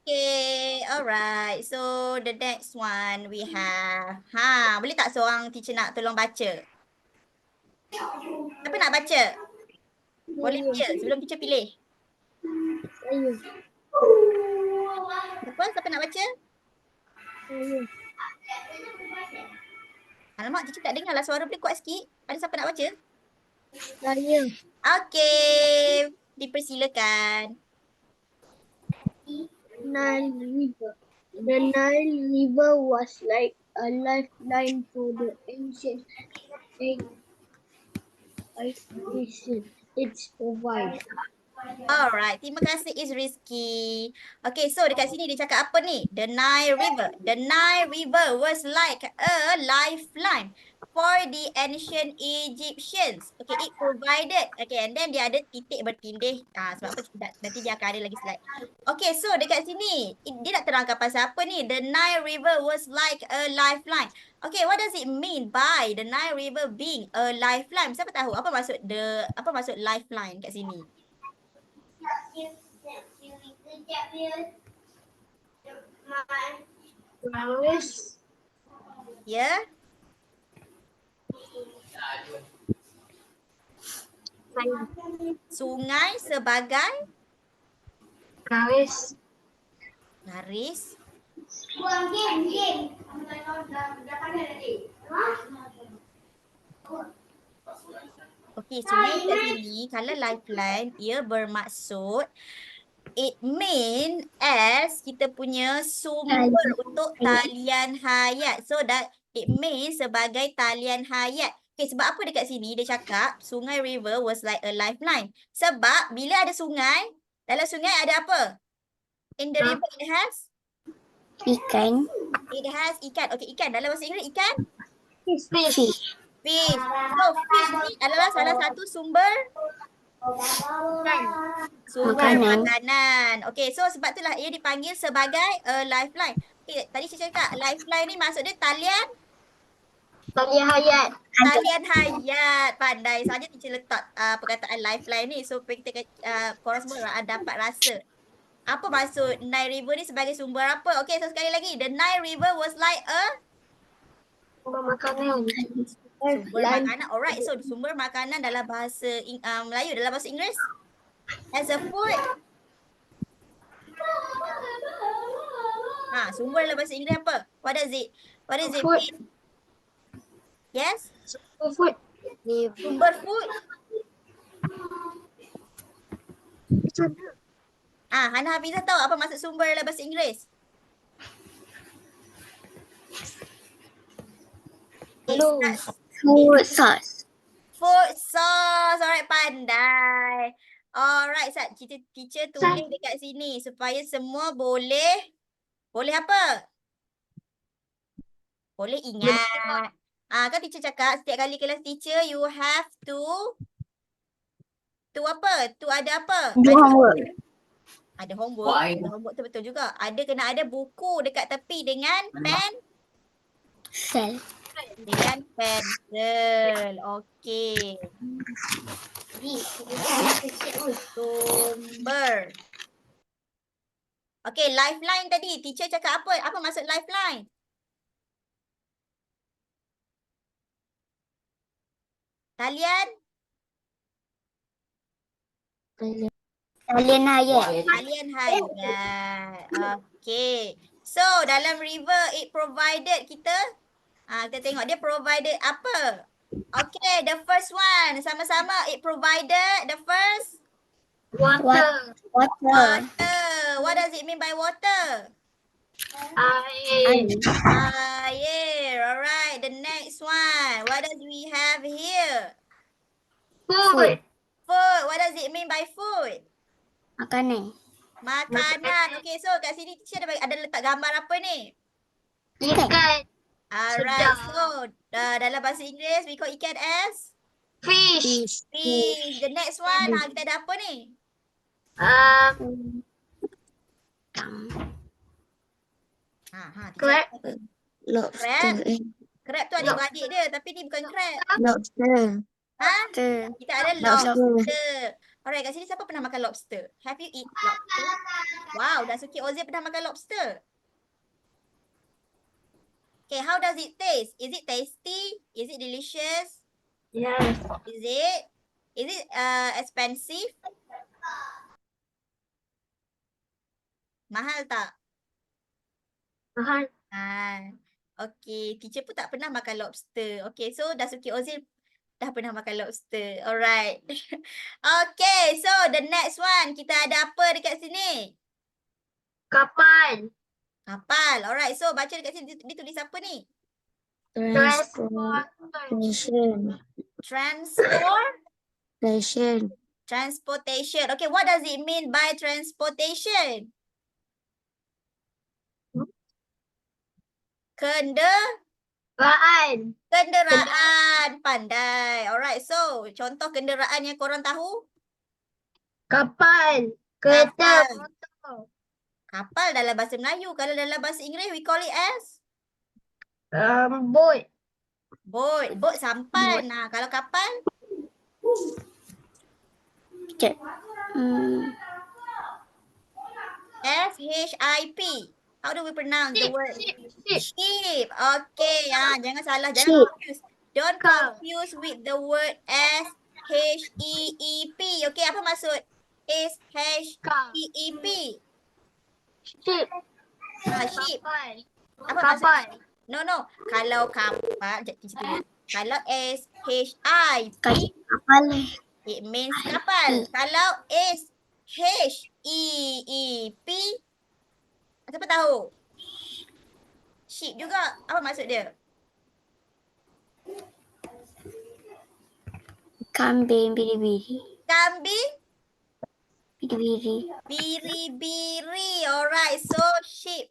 Okay, alright. So the next one we have. Boleh tak seorang teacher nak tolong baca? Siapa nak baca? Boleh je sebelum teacher pilih. Siapa nak baca? Alamak, teacher tak dengar lah, suara boleh kuat sikit. Ada siapa nak baca? Saya. Okay, dipersilakan. Nile River. The Nile River was like a lifeline for the ancient civilization. It's provided. Alright, terima kasih Rizky. Okay, so dekat sini dia cakap apa ni? The Nile River. The Nile River was like a lifeline for the ancient Egyptians. Okay, it provided. Okay, and then dia ada titik bertindih. Sebab apa? Nanti dia akan ada lagi slide. Okay, so dekat sini, dia nak terangkan pasal apa ni? The Nile River was like a lifeline. Okay, what does it mean by the Nile River being a lifeline? Siapa tahu apa maksud lifeline kat sini? Ya. Sungai sebagai Garis. Okey, sungai kat sini kalau lifeline ia bermaksud it mean as kita punya sumber untuk talian hayat. So that it means sebagai talian hayat. Okay, sebab apa dekat sini dia cakap sungai river was like a lifeline. Sebab bila ada sungai, dalam sungai ada apa? In the river it has? Ikan. It has ikan. Okay, ikan. Dalam bahasa Inggeris ikan? Fish. Fish. So fish ni adalah salah satu sumber makanan. Okay, so sebab itulah ia dipanggil sebagai lifeline. Okay, tadi saya cakap lifeline ni maksud dia talian hayat. Talian hayat. Pandai saja teacher letak perkataan lifeline ni. So kita korang semua dapat rasa. Apa maksud Nile River ni sebagai sumber apa? Okay, so sekali lagi. The Nile River was like a Sumber makanan. Sumber makanan. Alright, so sumber makanan dalam bahasa Melayu, dalam bahasa Inggeris as a food. Sumber dalam bahasa Inggeris apa? What does it mean? Yes? Sumber food. Sumber food. Hana Hafizah tahu apa maksud sumber dalam bahasa Inggeris? Food source. Food source. Alright, pandai. Alright, teacher tulis dekat sini supaya semua boleh apa? Boleh ingat. Kan teacher cakap setiap kali kelas teacher you have to apa? To ada apa? Ada homework. Ada homework tu betul juga. Kena ada buku dekat tepi dengan pen. Dengan pensel. Okey. Sumber. Okey, lifeline tadi. Teacher cakap apa? Apa maksud lifeline? Talian hayat. Talian hayat. Okay. So, dalam river, it provided kita. Kita tengok dia provided apa? Okay, the first one. Sama-sama, it provided the first? Water. Water. What does it mean by water? Air. Alright, the next one. What does we have here? Food. Food. What does it mean by food? Makanan. Okay, so kat sini teacher ada letak gambar apa ni? Ikan. Alright, so dalam bahasa Inggeris we call ikan as? Fish. The next one, kita ada apa ni? Crab. Crab tu adik-beradik dia, tapi ni bukan crab. Lobster. Kita ada lobster. Alright, kat sini siapa pernah makan lobster? Have you eat lobster? Wow, Daisuke Ozil pernah makan lobster. Okay, how does it taste? Is it tasty? Is it delicious? Yes. Is it? Is it expensive? Mahal tak? Mahal. Okay, teacher pun tak pernah makan lobster. Okay, so Daisuke Ozil dah pernah makan lobster. Alright. Okay, so the next one. Kita ada apa dekat sini? Kapal. Kapal. Alright, so baca dekat sini. Dia tulis apa ni? Transportation. Transportation. Okay, what does it mean by transportation? Kenderaan. Kenderaan. Pandai. Alright, so contoh kenderaan yang korang tahu? Kapal. Kereta. Kapal. Motor. Kapal dalam bahasa Melayu. Kalau dalam bahasa Inggeris, we call it as? Boat. Boat. Boat sampan. Nah, kalau kapal? S-H-I-P. How do we pronounce the word? Ship. Okay. Jangan salah. Jangan confuse. Don't confuse with the word S-H-E-E-P. Okay, apa maksud S-H-E-E-P? Ship. Ship. Kapal. Apa Kapal. maksud? No. Kalau kapal, kalau S-H-I-P, it means kapal. Kalau S-H-E-E-P, siapa tahu? Ship juga. Apa maksud dia? Kambing biri-biri. Kambing Biri-biri. biri-biri. Alright, so sheep.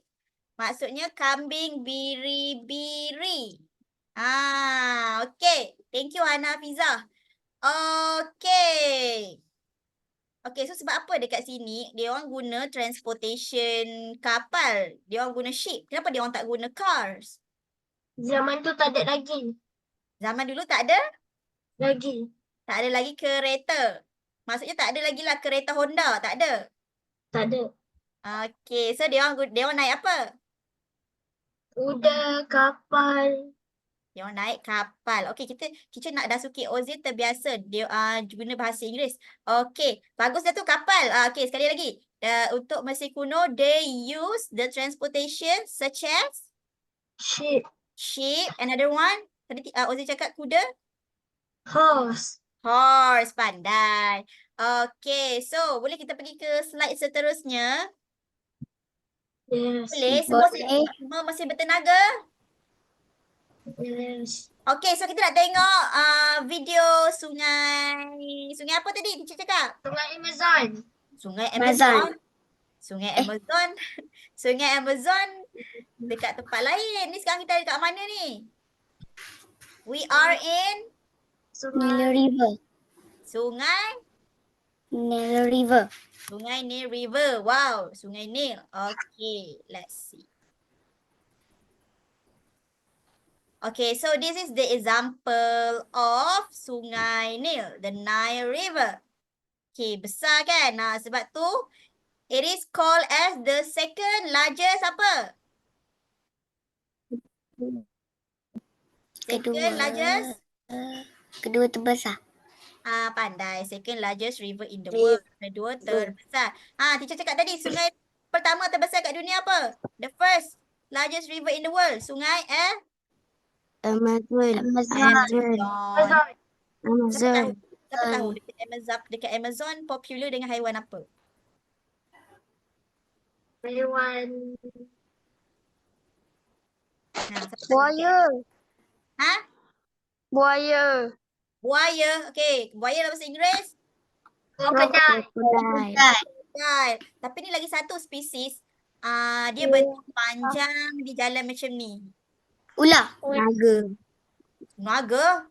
Maksudnya kambing biri-biri. Okay. Thank you Hana Hafizah. Okay. Okay, so sebab apa dekat sini dia orang guna transportation kapal. Dia orang guna ship. Kenapa dia orang tak guna cars? Zaman tu tak ada lagi. Zaman dulu tak ada? Lagi. Tak ada lagi kereta. Maksudnya tak ada lagi lah kereta Honda. Tak ada? Tak ada. Okay, so dia orang naik apa? Kuda, kapal. Dia orang naik kapal. Okay, kita nak Daisuke Ozil terbiasa dia guna bahasa Inggeris. Okay, bagus dah tu kapal. Okay, sekali lagi. Untuk Mesir kuno, they use the transportation such as Ship. ship. Another one. Tadi Ozil cakap kuda. Horse. Horse, pandai. Okay, so boleh kita pergi ke slide seterusnya. Yes. Boleh? Semua masih bertenaga? Yes. Okay, so kita nak tengok video sungai apa tadi teacher cakap? Sungai Amazon. Sungai Amazon. Amazon. Sungai Amazon. Sungai Amazon dekat tempat lain. Ni sekarang kita dekat mana ni? We are in Nile River. Sungai Nile River. Wow, Sungai Nile. Okay, let's see. Okay, so this is the example of Sungai Nile, the Nile River. Okay, besar kan? Sebab tu, it is called as the second largest apa? Second largest? Kedua terbesar. Pandai. Second largest river in the world. Kedua terbesar. Teacher cakap tadi, sungai pertama terbesar kat dunia apa? The first largest river in the world. Sungai Amazon. Siapa tahu dekat Amazon popular dengan haiwan apa? Haiwan. Buaya. Buaya. Buaya. Okay. Buaya dalam bahasa Inggeris? Krokodil. Tapi ni lagi satu spesies. Dia bentuk panjang, dia jalan macam ni. Ular. Naga?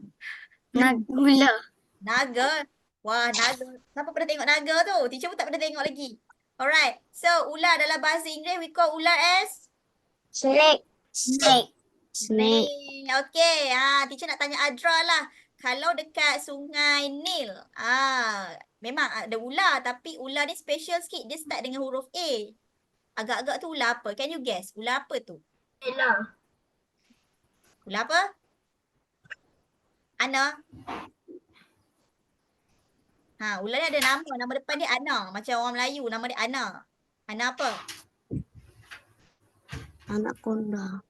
Ular. Naga? Wah, naga. Siapa pernah tengok naga tu? Teacher pun tak pernah tengok lagi. Alright. So, ular dalam bahasa Inggeris, we call ular as? Snake. Okay. Teacher nak tanya Adra lah. Kalau dekat Sungai Nil, memang ada ular. Tapi ular ni special sikit. Dia start dengan huruf A. Agak-agak tu ular apa? Can you guess? Ular apa tu? Ella. Ular apa? Ana? Ular ni ada nama. Nama depan dia Ana. Macam orang Melayu, nama dia Ana. Ana apa? Anaconda.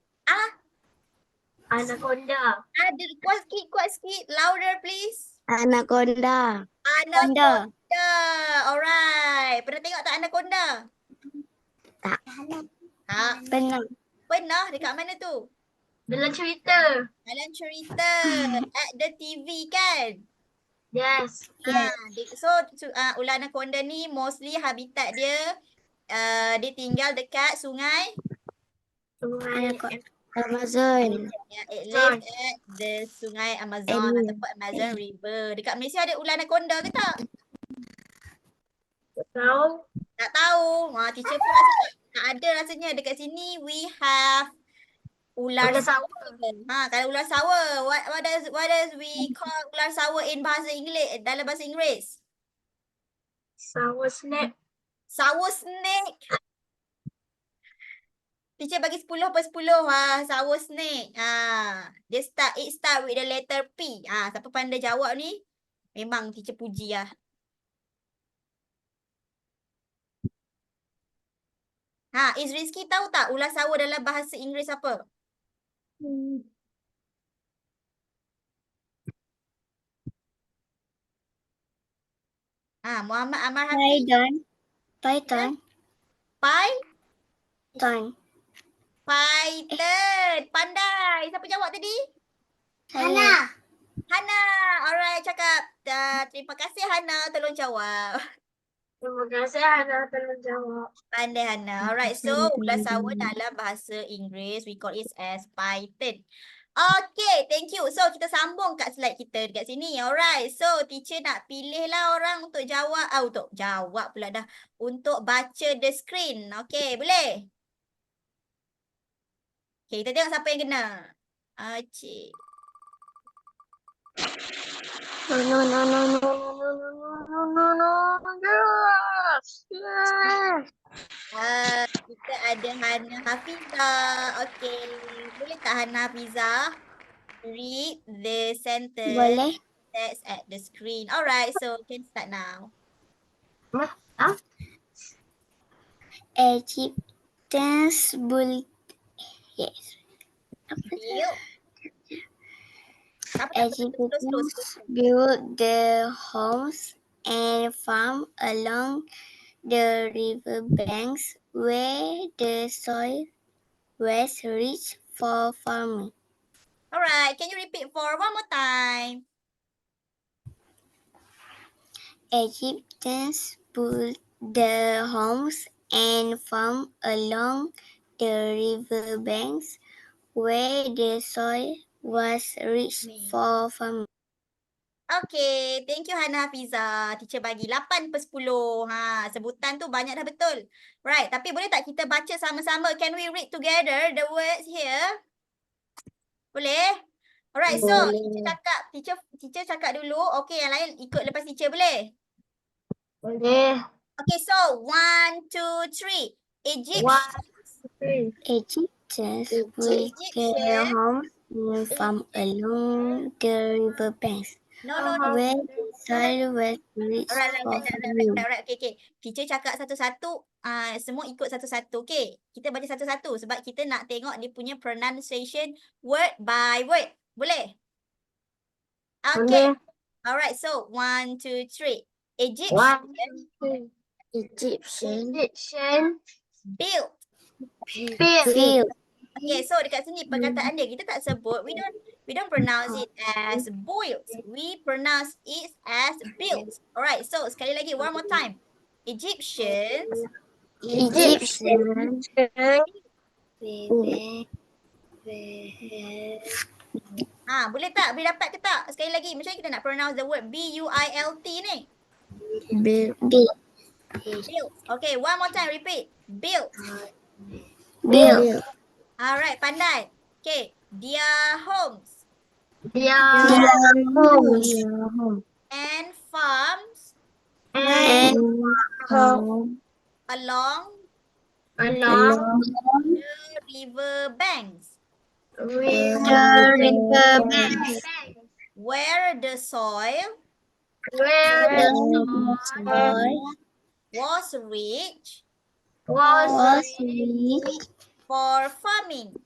Anaconda. Kuat sikit. Louder please. Anaconda. Anaconda. Alright. Pernah tengok tak anaconda? Tak. Tak. Pernah. Pernah? Dekat mana tu? Dalam cerita. Dalam cerita. At the TV kan? Yes. Ular anaconda ni mostly habitat dia dia tinggal dekat sungai. Amazon. It lives at the sungai Amazon ataupun Amazon River. Dekat Malaysia ada ular anaconda ke tak? Tak tahu. Tak tahu. Teacher pun rasa tak ada rasanya. Dekat sini we have ular Sawa. kalau ular sawa, what does we call ular sawa in bahasa Inggeris, dalam bahasa Inggeris? Sawa snake. Sour snake. Teacher bagi 10 per 10. Sour snake. It start with the letter P. Siapa pandai jawab ni? Memang teacher puji lah. Is Rizky tahu tak ular sawa dalam bahasa Inggeris apa? Muhammad Amar Hafiz. Python. Python. Python. Pandai. Siapa jawab tadi? Hana. Hana. Alright, cakap. Terima kasih Hana. Tolong jawab. Terima kasih Hana tolong jawab. Pandai Hana. Alright, so ular sawa dalam bahasa Inggeris, we call it as python. Okay, thank you. So, kita sambung kat slide kita dekat sini. Alright, so teacher nak pilih lah orang untuk jawab. Untuk jawab pula dah. Untuk baca the screen. Okay, boleh? Okay, kita tengok siapa yang kena. Cik. Kita ada Hana Hafizah. Okay, boleh tak Hana Hafizah read the sentence Boleh. that's at the screen? Alright, so can start now. Egyptians built. Yes. Egyptians built their homes and farm along the river banks where the soil was rich for farming. Alright, can you repeat for one more time? Egyptians built their homes and farm along the river banks where the soil was rich for farming. Okay, thank you Hana Hafizah. Teacher bagi 8 per 10. Sebutan tu banyak dah betul. Right, tapi boleh tak kita baca sama-sama? Can we read together the words here? Boleh? Alright, so teacher cakap dulu. Okay, yang lain ikut lepas teacher boleh? Boleh. Okay, so 1, 2, 3. Egyptians built their homes and farm along the river banks where the soil was rich for farming. Alright, okay. Teacher cakap satu-satu, semua ikut satu-satu, okay? Kita baca satu-satu sebab kita nak tengok dia punya pronunciation word by word. Boleh? Okay. Alright, so 1, 2, 3. Egyptian built. Okay, so dekat sini perkataan dia kita tak sebut, we don't pronounce it as built. We pronounce it as built. Alright, so sekali lagi one more time. Egyptians boleh tak? Boleh dapat ke tak? Sekali lagi, macam mana kita nak pronounce the word B-U-I-L-T ni? built. Okay, one more time, repeat. Built. Alright, pandai. Okay, their homes and farms And along Along the river banks. The river banks. Where the soil where The soil was rich was rich for farming.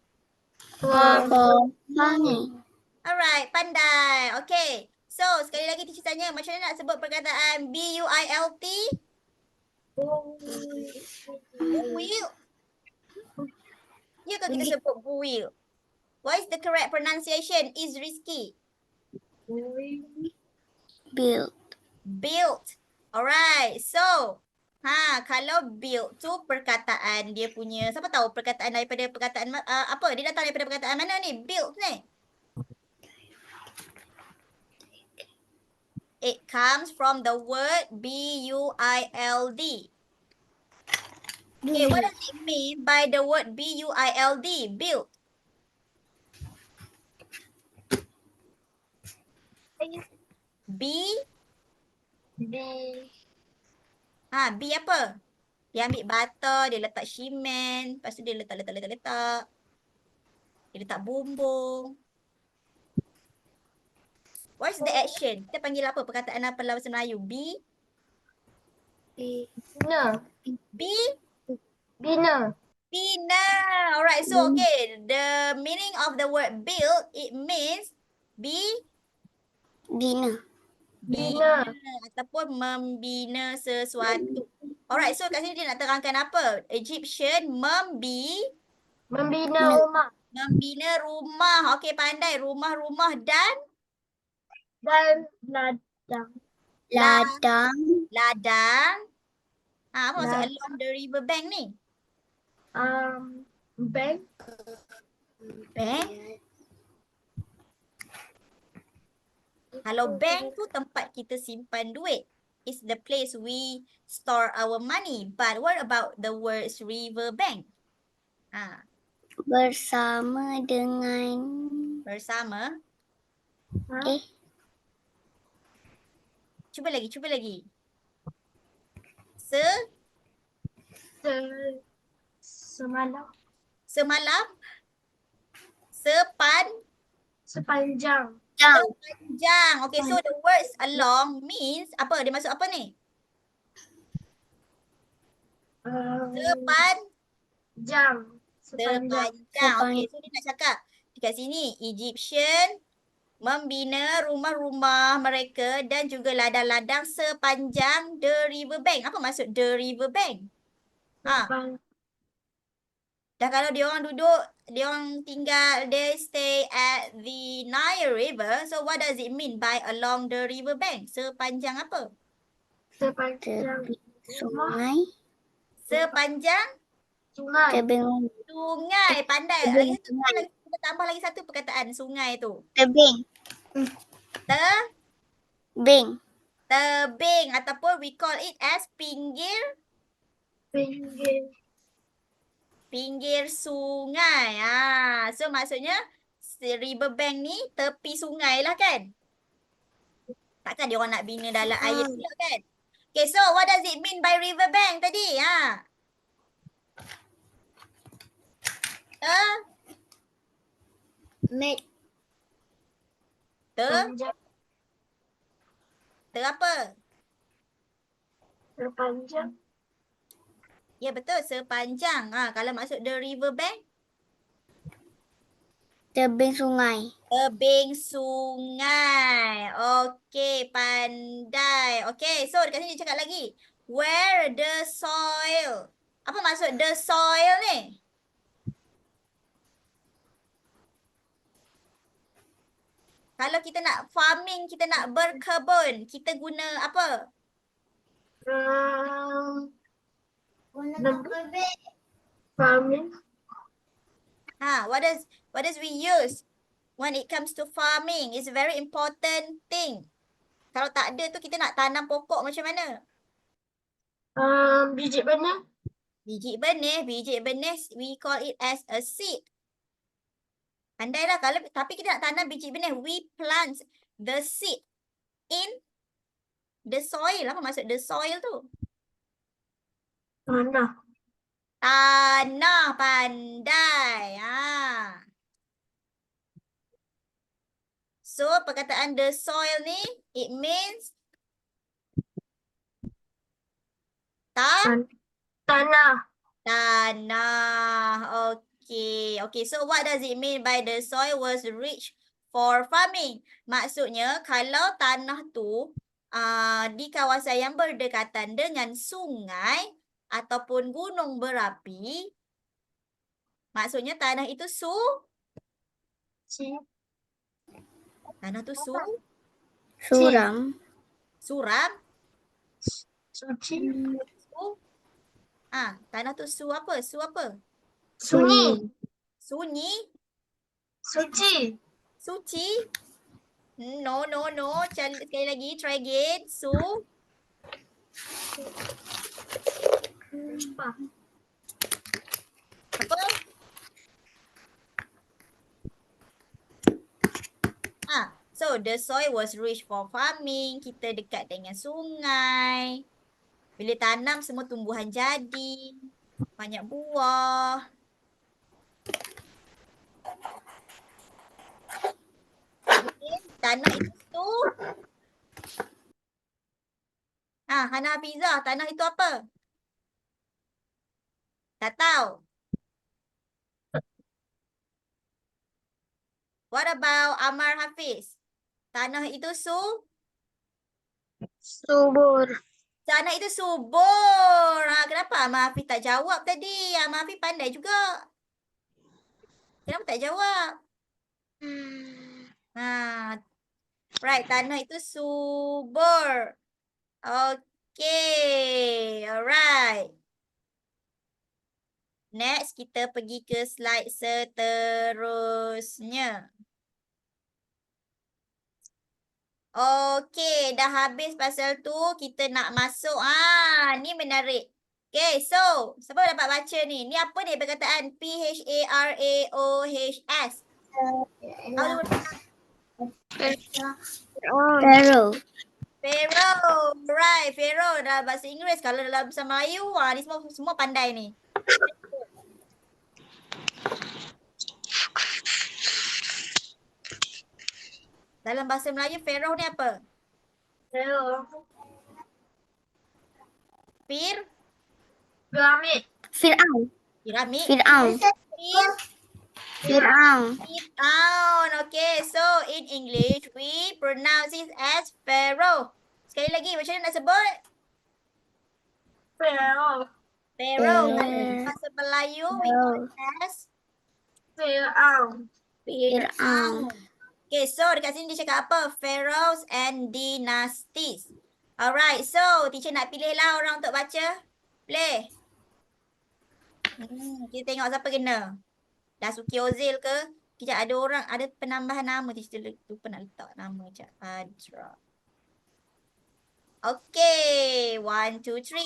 for farming. Alright, pandai. Okay. So, sekali lagi teacher tanya, macam mana nak sebut perkataan B-U-I-L-T? Buil. Ya ke kita sebut buil? What is the correct pronunciation? Is Rizky? Built. Built. Alright. So, kalau built tu perkataan dia punya, siapa tahu perkataan daripada perkataan apa? Dia datang daripada perkataan mana ni? Built ni. It comes from the word B-U-I-L-D. Okay, what does it mean by the word B-U-I-L-D? Built. B, B apa? Dia ambil bata, dia letak simen, lepas tu dia letak. Dia letak bumbung. What is the action? Kita panggil apa? Perkataan apa dalam bahasa Melayu? B, Bina. Alright, so okay, the meaning of the word build, it means Bina. Bina. ataupun membina sesuatu. Alright, so kat sini dia nak terangkan apa? Egyptian Membina rumah. membina rumah. Okey, pandai. Rumah-rumah dan Dan ladang. ladang. Apa maksud along the river bank ni? Bank. Bank? Kalau bank tu tempat kita simpan duit. It's the place we store our money. But what about the words river bank? Bersama dengan Bersama. eh Cuba lagi. Semalam. Semalam. Sepanjang. Sepanjang. Okay, so the words along means apa? Dia masuk apa ni? Sepanjang. Sepanjang. Okay, so dia nak cakap dekat sini Egyptian membina rumah-rumah mereka dan juga ladang-ladang sepanjang the river bank. Apa maksud the river bank? Dan kalau dia orang duduk, dia orang tinggal, they stay at the Nile River. So what does it mean by along the river bank? Sepanjang apa? Sepanjang sungai. Sepanjang sungai. Tebing. sungai. Pandai. Lagi satu, kita tambah lagi satu perkataan sungai tu. Tebing. Tebing ataupun we call it as pinggir sungai. So maksudnya river bank ni tepi sungai lah kan? Takkan dia orang nak bina dalam air pula kan? Okay, so what does it mean by river bank tadi? Apa? Sepanjang. Ya betul, sepanjang. Kalau maksud the river bank? Tebing sungai. Tebing sungai. Okey, pandai. Okey, so dekat sini dia cakap lagi. Where the soil. Apa maksud the soil ni? Kalau kita nak farming, kita nak berkebun, kita guna apa? Farming. What does we use when it comes to farming? It's a very important thing. Kalau tak ada tu kita nak tanam pokok macam mana? Biji benih. Biji benih we call it as a seed. Pandailah tapi kita nak tanam biji benih, we plant the seed in the soil. Apa maksud the soil tu? Tanah. Tanah, pandai. So, perkataan the soil ni, it means Tanah. tanah. Okay. Okay, so what does it mean by the soil was rich for farming? Maksudnya, kalau tanah tu di kawasan yang berdekatan dengan sungai ataupun gunung berapi, maksudnya tanah itu tanah tu Suram. suram. Suci. Tanah tu apa? Su apa? Sunyi. Sunyi? Suci. Suci? No. Sekali lagi, try again. Apa? So the soil was rich for farming. Kita dekat dengan sungai. Bila tanam semua tumbuhan jadi. Banyak buah. Okay. Tanah itu Hana Hafizah, tanah itu apa? Tak tahu. What about Amar Hafiz? Tanah itu Subur. tanah itu subur. Kenapa Amar Hafiz tak jawab tadi? Amar Hafiz pandai juga. Kenapa tak jawab? Right, tanah itu subur. Okay, alright. Next, kita pergi ke slide seterusnya. Okay, dah habis pasal tu. Kita nak masuk. Ni menarik. Okay, so siapa dapat baca ni? Ni apa ni perkataan P-H-A-R-A-O-H-S? How do you Pharaoh. Pharaoh, right? Pharaoh dalam bahasa Inggeris. Kalau dalam bahasa Melayu, ni semua pandai ni. Dalam bahasa Melayu, Pharaoh ni apa? Piramid. Fir'aun. Piramid. Fir'aun. Fir'aun. Fir'aun. Okay, so in English, we pronounce it as Pharaoh. Sekali lagi, macam mana nak sebut? Pharaoh. Dalam bahasa Melayu, we call it as Fir'aun. Fir'aun. Okay, so dekat sini dia cakap apa? Pharaohs and dynasties. Alright, so teacher nak pilih lah orang untuk baca. Boleh? Kita tengok siapa kena. Dasuki Ozil ke? Kejap ada orang, ada penambahan nama. Teacher lupa nak letak nama je. Adra. Okay, 1, 2, 3.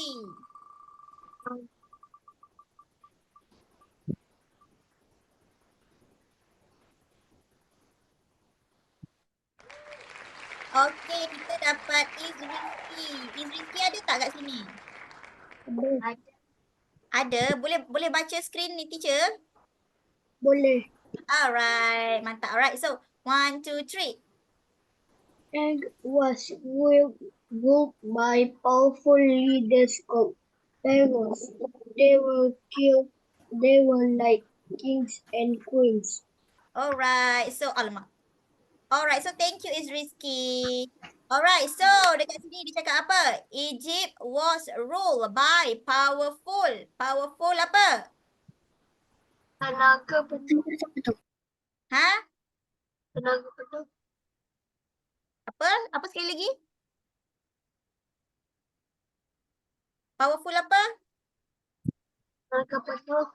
Okay, kita dapat Izrizki. Izrizki ada tak kat sini? Ada. Boleh baca skrin ni, teacher? Boleh. Alright, mantap. Alright, so 1, 2, 3. And was ruled by powerful leaders called pharaohs. They were like kings and queens. Alright, so alamak. Alright, so thank you Izrizki. Alright, so dekat sini dia cakap apa? Egypt was ruled by powerful. Powerful apa? Tenaga penuh. Tenaga penuh. Apa? Apa sekali lagi? Powerful apa? Tenaga penuh.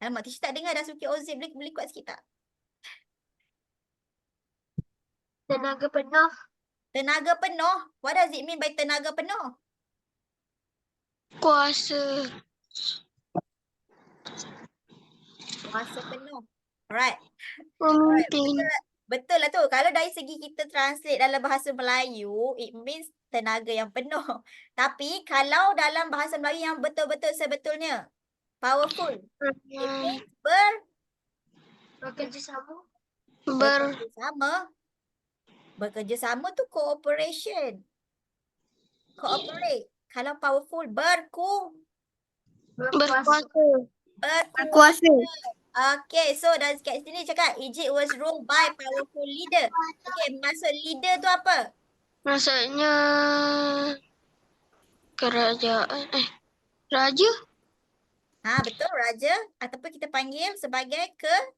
Alamak, teacher tak dengar Dasuki Ozil. Boleh kuat sikit tak? Tenaga penuh. Tenaga penuh? What does it mean by tenaga penuh? Kuasa. Kuasa penuh. Alright. Pemimpin. Betul lah tu. Kalau dari segi kita translate dalam bahasa Melayu, it means tenaga yang penuh. Tapi kalau dalam bahasa Melayu yang betul-betul sebetulnya, powerful, it means Bekerjasama. bekerjasama. Bekerjasama tu cooperation. Cooperate. Kalau powerful, Berkuasa. Berkuasa. Okay, so dari kat sini cakap Egypt was ruled by powerful leader. Okay, maksud leader tu apa? Maksudnya kerajaan. Raja? Ha, betul, raja. Ataupun kita panggil sebagai Ke-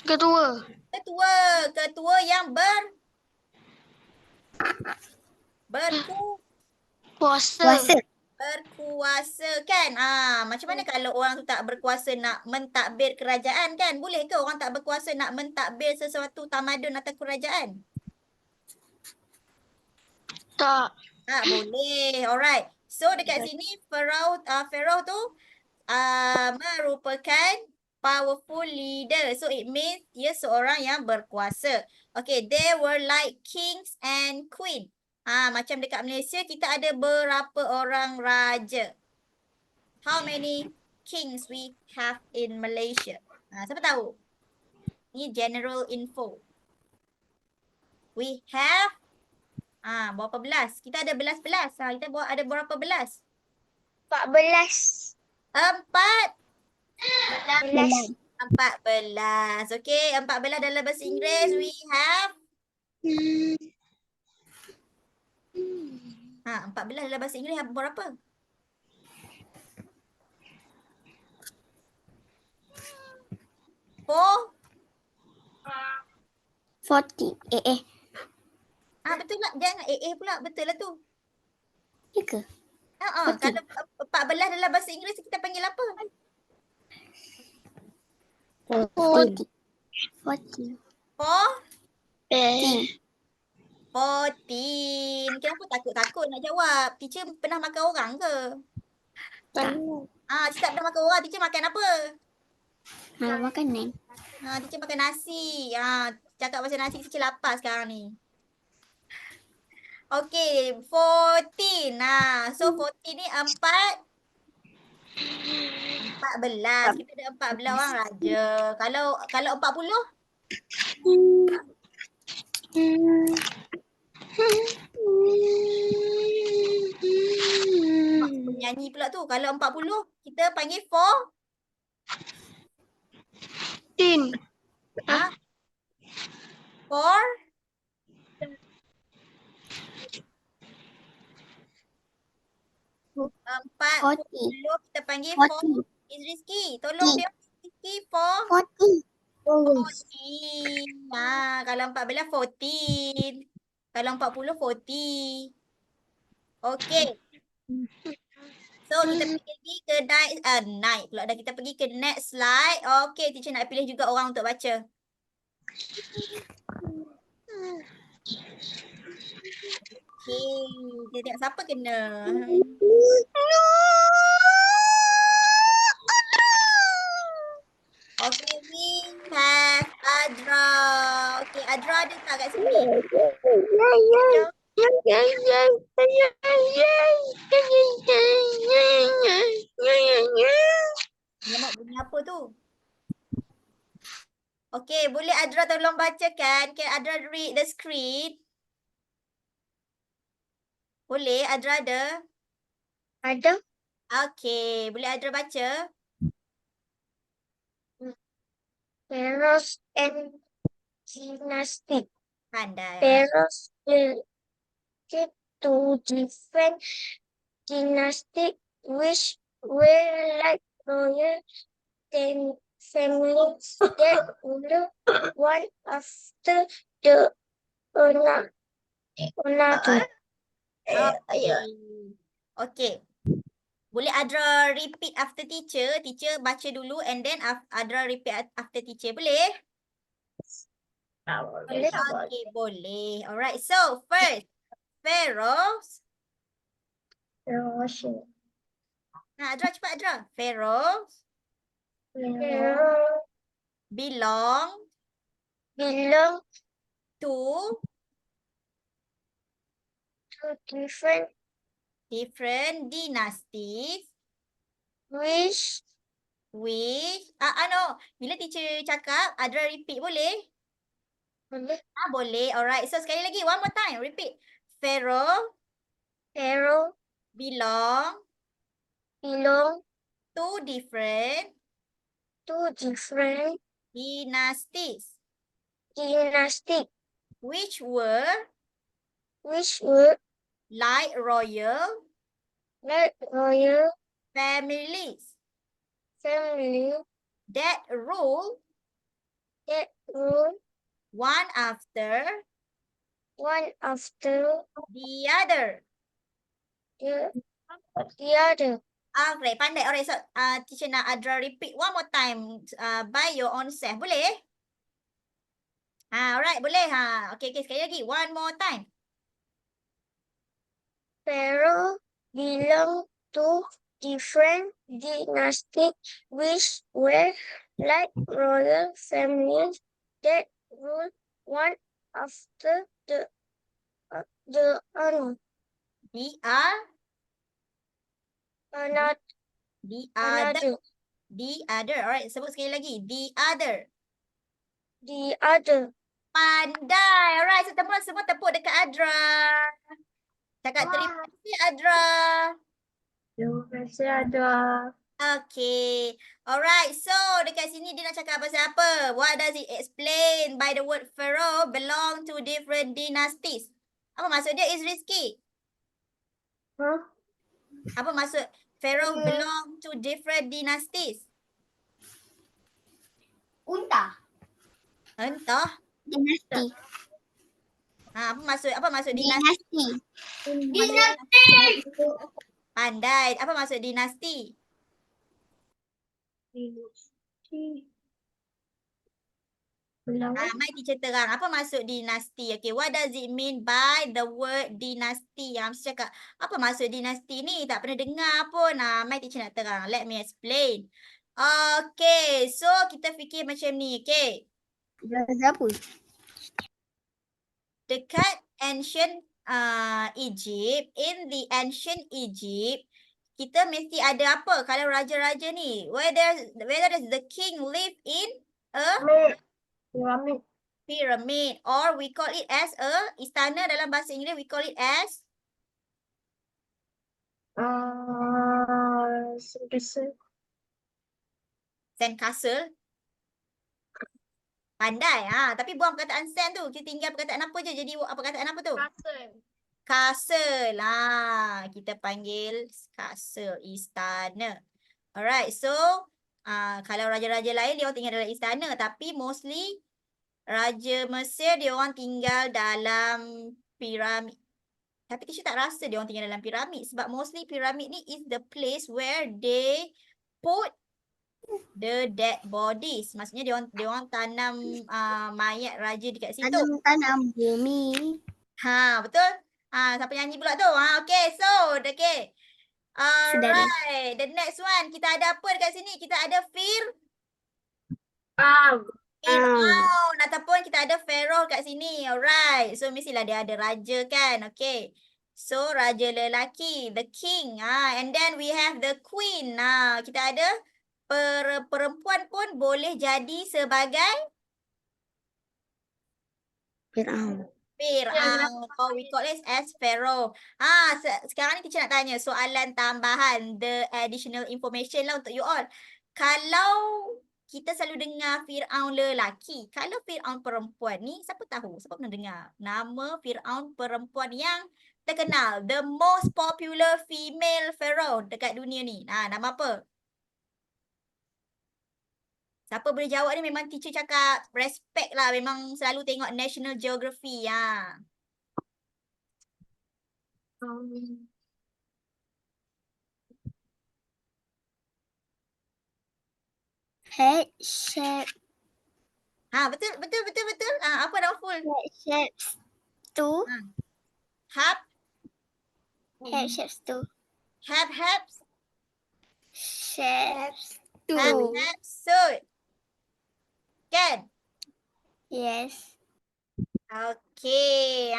Ketua. ketua. Ketua yang Kuasa. berkuasa kan? Macam mana kalau orang tu tak berkuasa nak mentadbir kerajaan kan? Boleh ke orang tak berkuasa nak mentadbir sesuatu tamadun atau kerajaan? Tak. Boleh. Alright. So dekat sini Pharaoh tu merupakan powerful leader. So it means dia seorang yang berkuasa. Okay, they were like kings and queen. Macam dekat Malaysia kita ada berapa orang raja? How many kings we have in Malaysia? Siapa tahu? Ni general info. We have berapa belas? Kita ada belas-belas. Kita ada berapa belas? 14. 14. Okey, 14 dalam bahasa Inggeris we have 14 dalam bahasa Inggeris berapa? Four? 40. Betul lah. Jangan pula. Betul lah tu. Ya ke? Kalau 14 dalam bahasa Inggeris kita panggil apa? 40. 14. Kenapa takut-takut nak jawab? Teacher pernah makan orang ke? Tak. Teacher tak pernah makan orang. Teacher makan apa? Makanan. Teacher makan nasi. Cakap pasal nasi teacher lapar sekarang ni. Okay, 14. So 14 ni 14. Kita ada 14 orang raja. Kalau 40? Penyanyi pula tu. Kalau 40, kita panggil 4. 4? 40 kita panggil 4. Rizky, tolong dia Rizky 4. 14. Kalau 14, 14. Kalau 40, 40. Okay. So, kita pergi ke night pula dah. Kita pergi ke next slide. Okay, teacher nak pilih juga orang untuk baca. Okay, kita tengok siapa kena. Okay, we have Adra. Okay, Adra ada tak kat sini? Alamak, bunyi apa tu? Okay, boleh Adra tolong bacakan? Can Adra read the screen? Boleh, Adra ada? Ada. Okay, boleh Adra baca? Pharaoh and Dynasty. Pandai. Pharaoh built to different dynasty which were like royal families that ruled one after the another. Okay. Boleh Adra repeat after teacher? Teacher baca dulu and then Adra repeat after teacher. Boleh? Boleh. Okay, boleh. Alright. So, first, Pharaohs. Adra cepat Adra. Pharaohs Pharaoh belong belong to different different dynasties which which bila teacher cakap Adra repeat boleh? boleh Boleh. Alright. So sekali lagi one more time repeat. Pharaoh Pharaoh belong belong to different different dynasties dynasties which were which were like royal like royal families family that ruled that rule one after one after the other. the other. Alright, pandai. Alright, so teacher nak Adra repeat one more time by your own self. Boleh? Alright, boleh. Okay, sekali lagi. One more time. Pharaoh belong to different dynasties which were like royal families that ruled one after the other. The Another. other. The other. Alright, sebut sekali lagi. The other. The other. Pandai. Alright, so semua tepuk dekat Adra. Cakap terima kasih Adra. Terima kasih Adra. Okay. Alright, so dekat sini dia nak cakap pasal apa? What does it explain by the word Pharaoh belong to different dynasties? Apa maksud dia is Rizky? Huh? Apa maksud Pharaoh belong to different dynasties? Entah. Dynasty. Apa maksud dinasti? Dynasty. Pandai. Apa maksud dinasti? Mai teacher terang. Apa maksud dinasti? Okay, what does it mean by the word dynasty? Mesti cakap, apa maksud dinasti ni? Tak pernah dengar pun. Mai teacher nak terang. Let me explain. Okay, so kita fikir macam ni. Okay. Apa? Dekat ancient Egypt, in the ancient Egypt, kita mesti ada apa kalau raja-raja ni? Whether does the king live in a Pyramid. pyramid or we call it as a istana dalam bahasa Inggeris we call it as sandcastle. Pandai. Tapi buang perkataan sand tu. Kita tinggal perkataan apa je jadi perkataan apa tu? Castle. Kita panggil castle, istana. Alright, so kalau raja-raja lain dia orang tinggal dalam istana tapi mostly Raja Mesir dia orang tinggal dalam piramid. Tapi teacher tak rasa dia orang tinggal dalam piramid sebab mostly piramid ni is the place where they put the dead bodies. Maksudnya dia orang tanam mayat raja dekat situ. Tanam bumi. Betul? Siapa nyanyi pula tu? Okay, so okay. Alright, the next one. Kita ada apa dekat sini? Kita ada Fir'aun ataupun kita ada Pharaoh kat sini. Alright. So mestilah dia ada raja kan. Okay. So raja lelaki, the king. And then we have the queen. Kita ada perempuan pun boleh jadi sebagai Fir'aun. Or we call it as Pharaoh. Sekarang ni teacher nak tanya soalan tambahan, the additional information lah untuk you all. Kalau kita selalu dengar Fir'aun lelaki, kalau Fir'aun perempuan ni, siapa tahu? Siapa pernah dengar nama Fir'aun perempuan yang terkenal, the most popular female pharaoh dekat dunia ni? Nama apa? Siapa boleh jawab ni memang teacher cakap respect lah. Memang selalu tengok National Geography. Hatshepsut. Betul. Apa nama full? Hatshepsut. Hatshepsut. Hatshepsut. Sheps. Hatshepsut. Kan? Yes. Okey.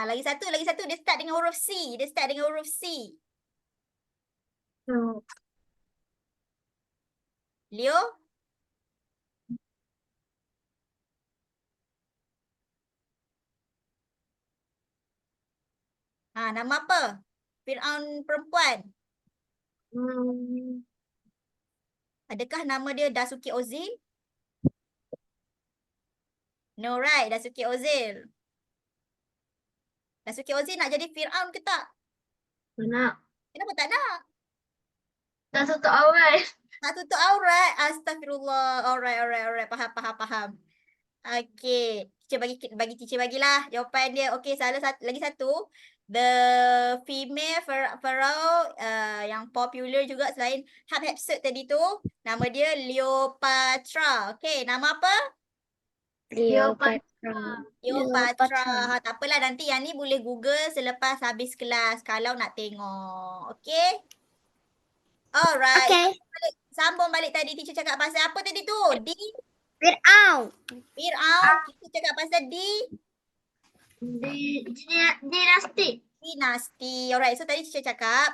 Lagi satu. Dia start dengan huruf C. Leo? Nama apa? Fir'aun perempuan. Adakah nama dia Dasuki Ozil? No, right. Dasuki Ozil. Dasuki Ozil nak jadi Fir'aun ke tak? Nak. Kenapa tak nak? Tak tutup awal. Nak tutup aurat. Astagfirullah. Alright. Faham. Okey. Teacher bagi teacher bagilah jawapan dia. Okey, lagi satu. The female pharaoh yang popular juga selain Hatshepsut tadi tu, nama dia Cleopatra. Okey, nama apa? Cleopatra. Cleopatra. Tak apalah, nanti yang ni boleh Google selepas habis kelas kalau nak tengok. Okey? Alright. Okay. Sambung balik tadi teacher cakap pasal apa tadi tu? Fir'aun. Fir'aun. Kita cakap pasal Dinasti. Dynasty. Alright, so tadi teacher cakap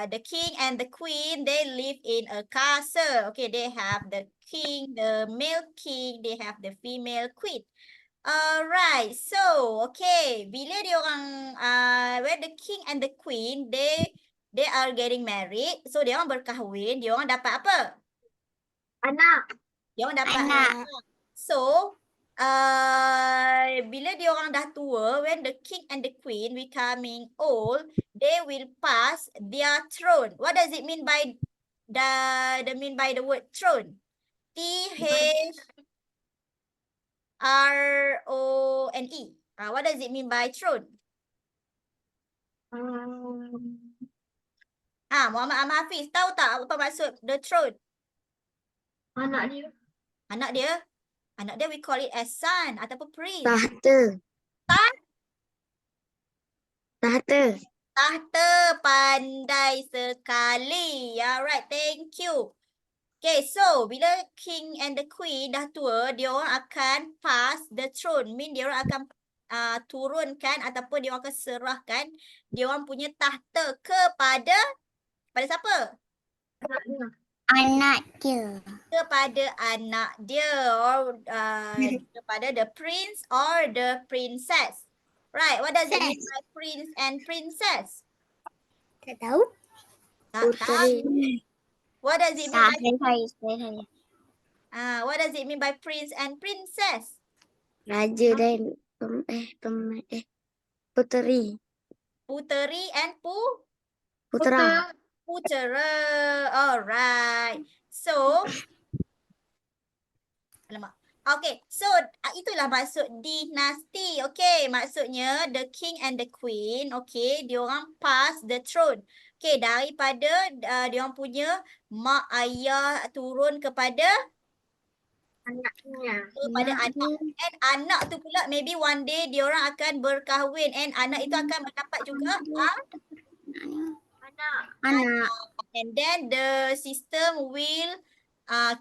the king and the queen, they live in a castle. Okay, they have the king, the male king, they have the female queen. Alright, so okay, bila dia orang when the king and the queen, they are getting married, so dia orang berkahwin, dia orang dapat apa? Anak. Dia orang dapat Anak. anak. So, bila dia orang dah tua, when the king and the queen becoming old, they will pass their throne. What does it mean by the word throne? Throne. What does it mean by throne? Muhammad Ahmad Hafiz, tahu tak apa maksud the throne? Anak dia. Anak dia we call it as son ataupun prince. Tahta. Tahta, pandai sekali. Alright, thank you. Okay, so bila king and the queen dah tua, dia orang akan pass the throne. Mean dia orang akan turunkan ataupun dia orang akan serahkan dia orang punya tahta kepada siapa? Anak dia. Kepada anak dia or kepada the prince or the princess. Right, what does it mean by prince and princess? Tak tahu. Tak tahu. What does it mean by what does it mean by prince and princess? Raja dan puteri. Puteri and Putera. putera. Alright. So, alamak. Okay, so itulah maksud dinasti. Okay, maksudnya the king and the queen, okay, diorang pass the throne. Okay, daripada diorang punya mak ayah turun kepada Anaknya. anak. And anak tu pula maybe one day diorang akan berkahwin and anak itu akan mendapat juga Anak. and then the system will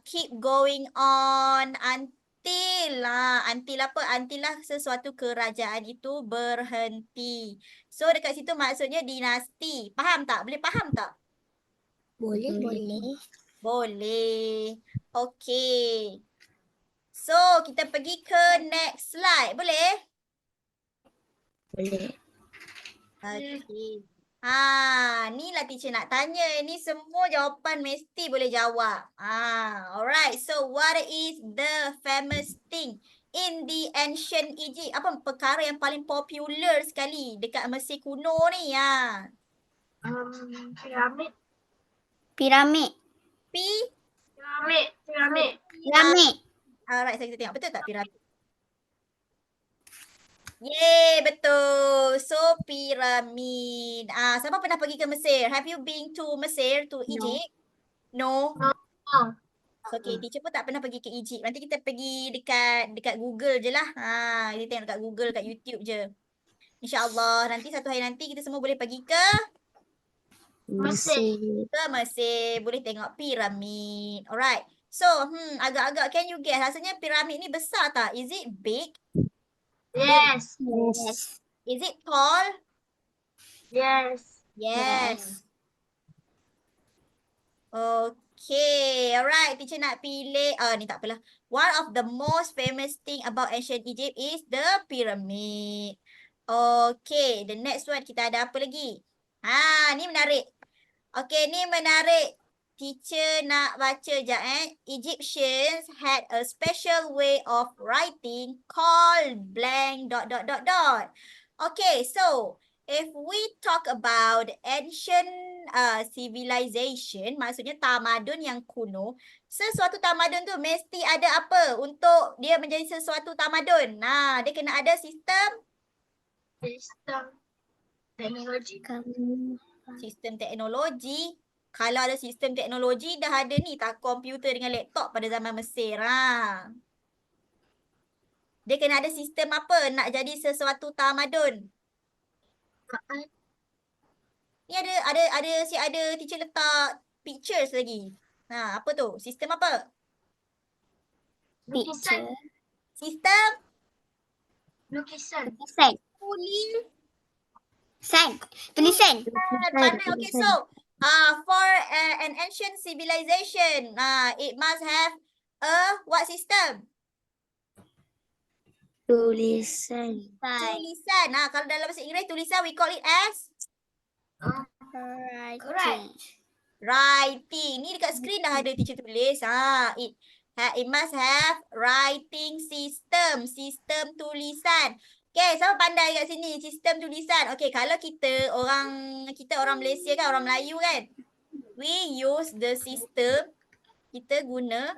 keep going on until apa? Untillah sesuatu kerajaan itu berhenti. So dekat situ maksudnya dinasti. Faham tak? Boleh faham tak? Boleh. Boleh. Okay. So kita pergi ke next slide. Boleh? Boleh. Okay. Ni lah teacher nak tanya. Ni semua jawapan mesti boleh jawab. Alright. So what is the famous thing in the ancient Egypt? Apa perkara yang paling popular sekali dekat Mesir kuno ni? Piramid. Piramid. Alright, saya kita tengok. Betul tak piramid? Yeay, betul. So, piramid. Siapa pernah pergi ke Mesir? Have you been to Mesir, to Egypt? No. Okay, teacher pun tak pernah pergi ke Egypt. Nanti kita pergi dekat Google je lah. Kita tengok dekat Google, kat YouTube je. InsyaAllah, nanti satu hari nanti kita semua boleh pergi ke Mesir. Ke Mesir. Boleh tengok piramid. Alright. So, agak-agak can you guess? Rasanya piramid ni besar tak? Is it big? Yes. Yes. Is it tall? Yes. Yes. Okay, alright. Teacher nak pilih. Ni tak apalah. One of the most famous thing about ancient Egypt is the pyramid. Okay, the next one kita ada apa lagi? Ni menarik. Okay, ni menarik. Teacher nak baca je Egyptians had a special way of writing called blank ... Okay, so if we talk about ancient civilization, maksudnya tamadun yang kuno, sesuatu tamadun tu mesti ada apa untuk dia menjadi sesuatu tamadun? Dia kena ada sistem Teknologi. sistem teknologi. Kalau ada sistem teknologi, dah ada ni tak komputer dengan laptop pada zaman Mesir. Dia kena ada sistem apa nak jadi sesuatu tamadun? Ni ada teacher letak pictures lagi. Apa tu? Sistem apa? Picture. Sistem Lukisan. Tulisan. tulisan. Tulisan. Pandai. Okay, so for an ancient civilization, it must have a what system? Tulisan. Tulisan. Kalau dalam bahasa Inggeris tulisan we call it as Writing. writing. Ni dekat skrin dah ada teacher tulis. It must have writing system. Sistem tulisan. Okay, siapa pandai kat sini sistem tulisan? Okay, kalau kita orang Malaysia kan, orang Melayu kan. We use the system. Kita guna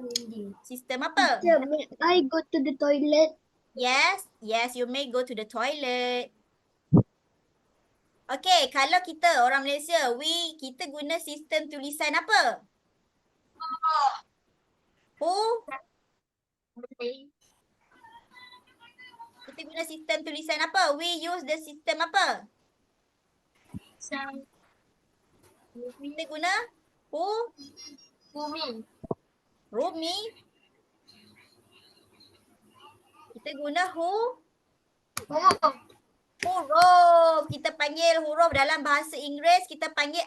sistem apa? Teacher, may I go to the toilet? Yes, you may go to the toilet. Okay, kalau kita orang Malaysia, kita guna sistem tulisan apa? Kita guna sistem tulisan apa? We use the system apa? Kita guna Rumi. Kita guna huruf. Kita panggil huruf dalam bahasa Inggeris, kita panggil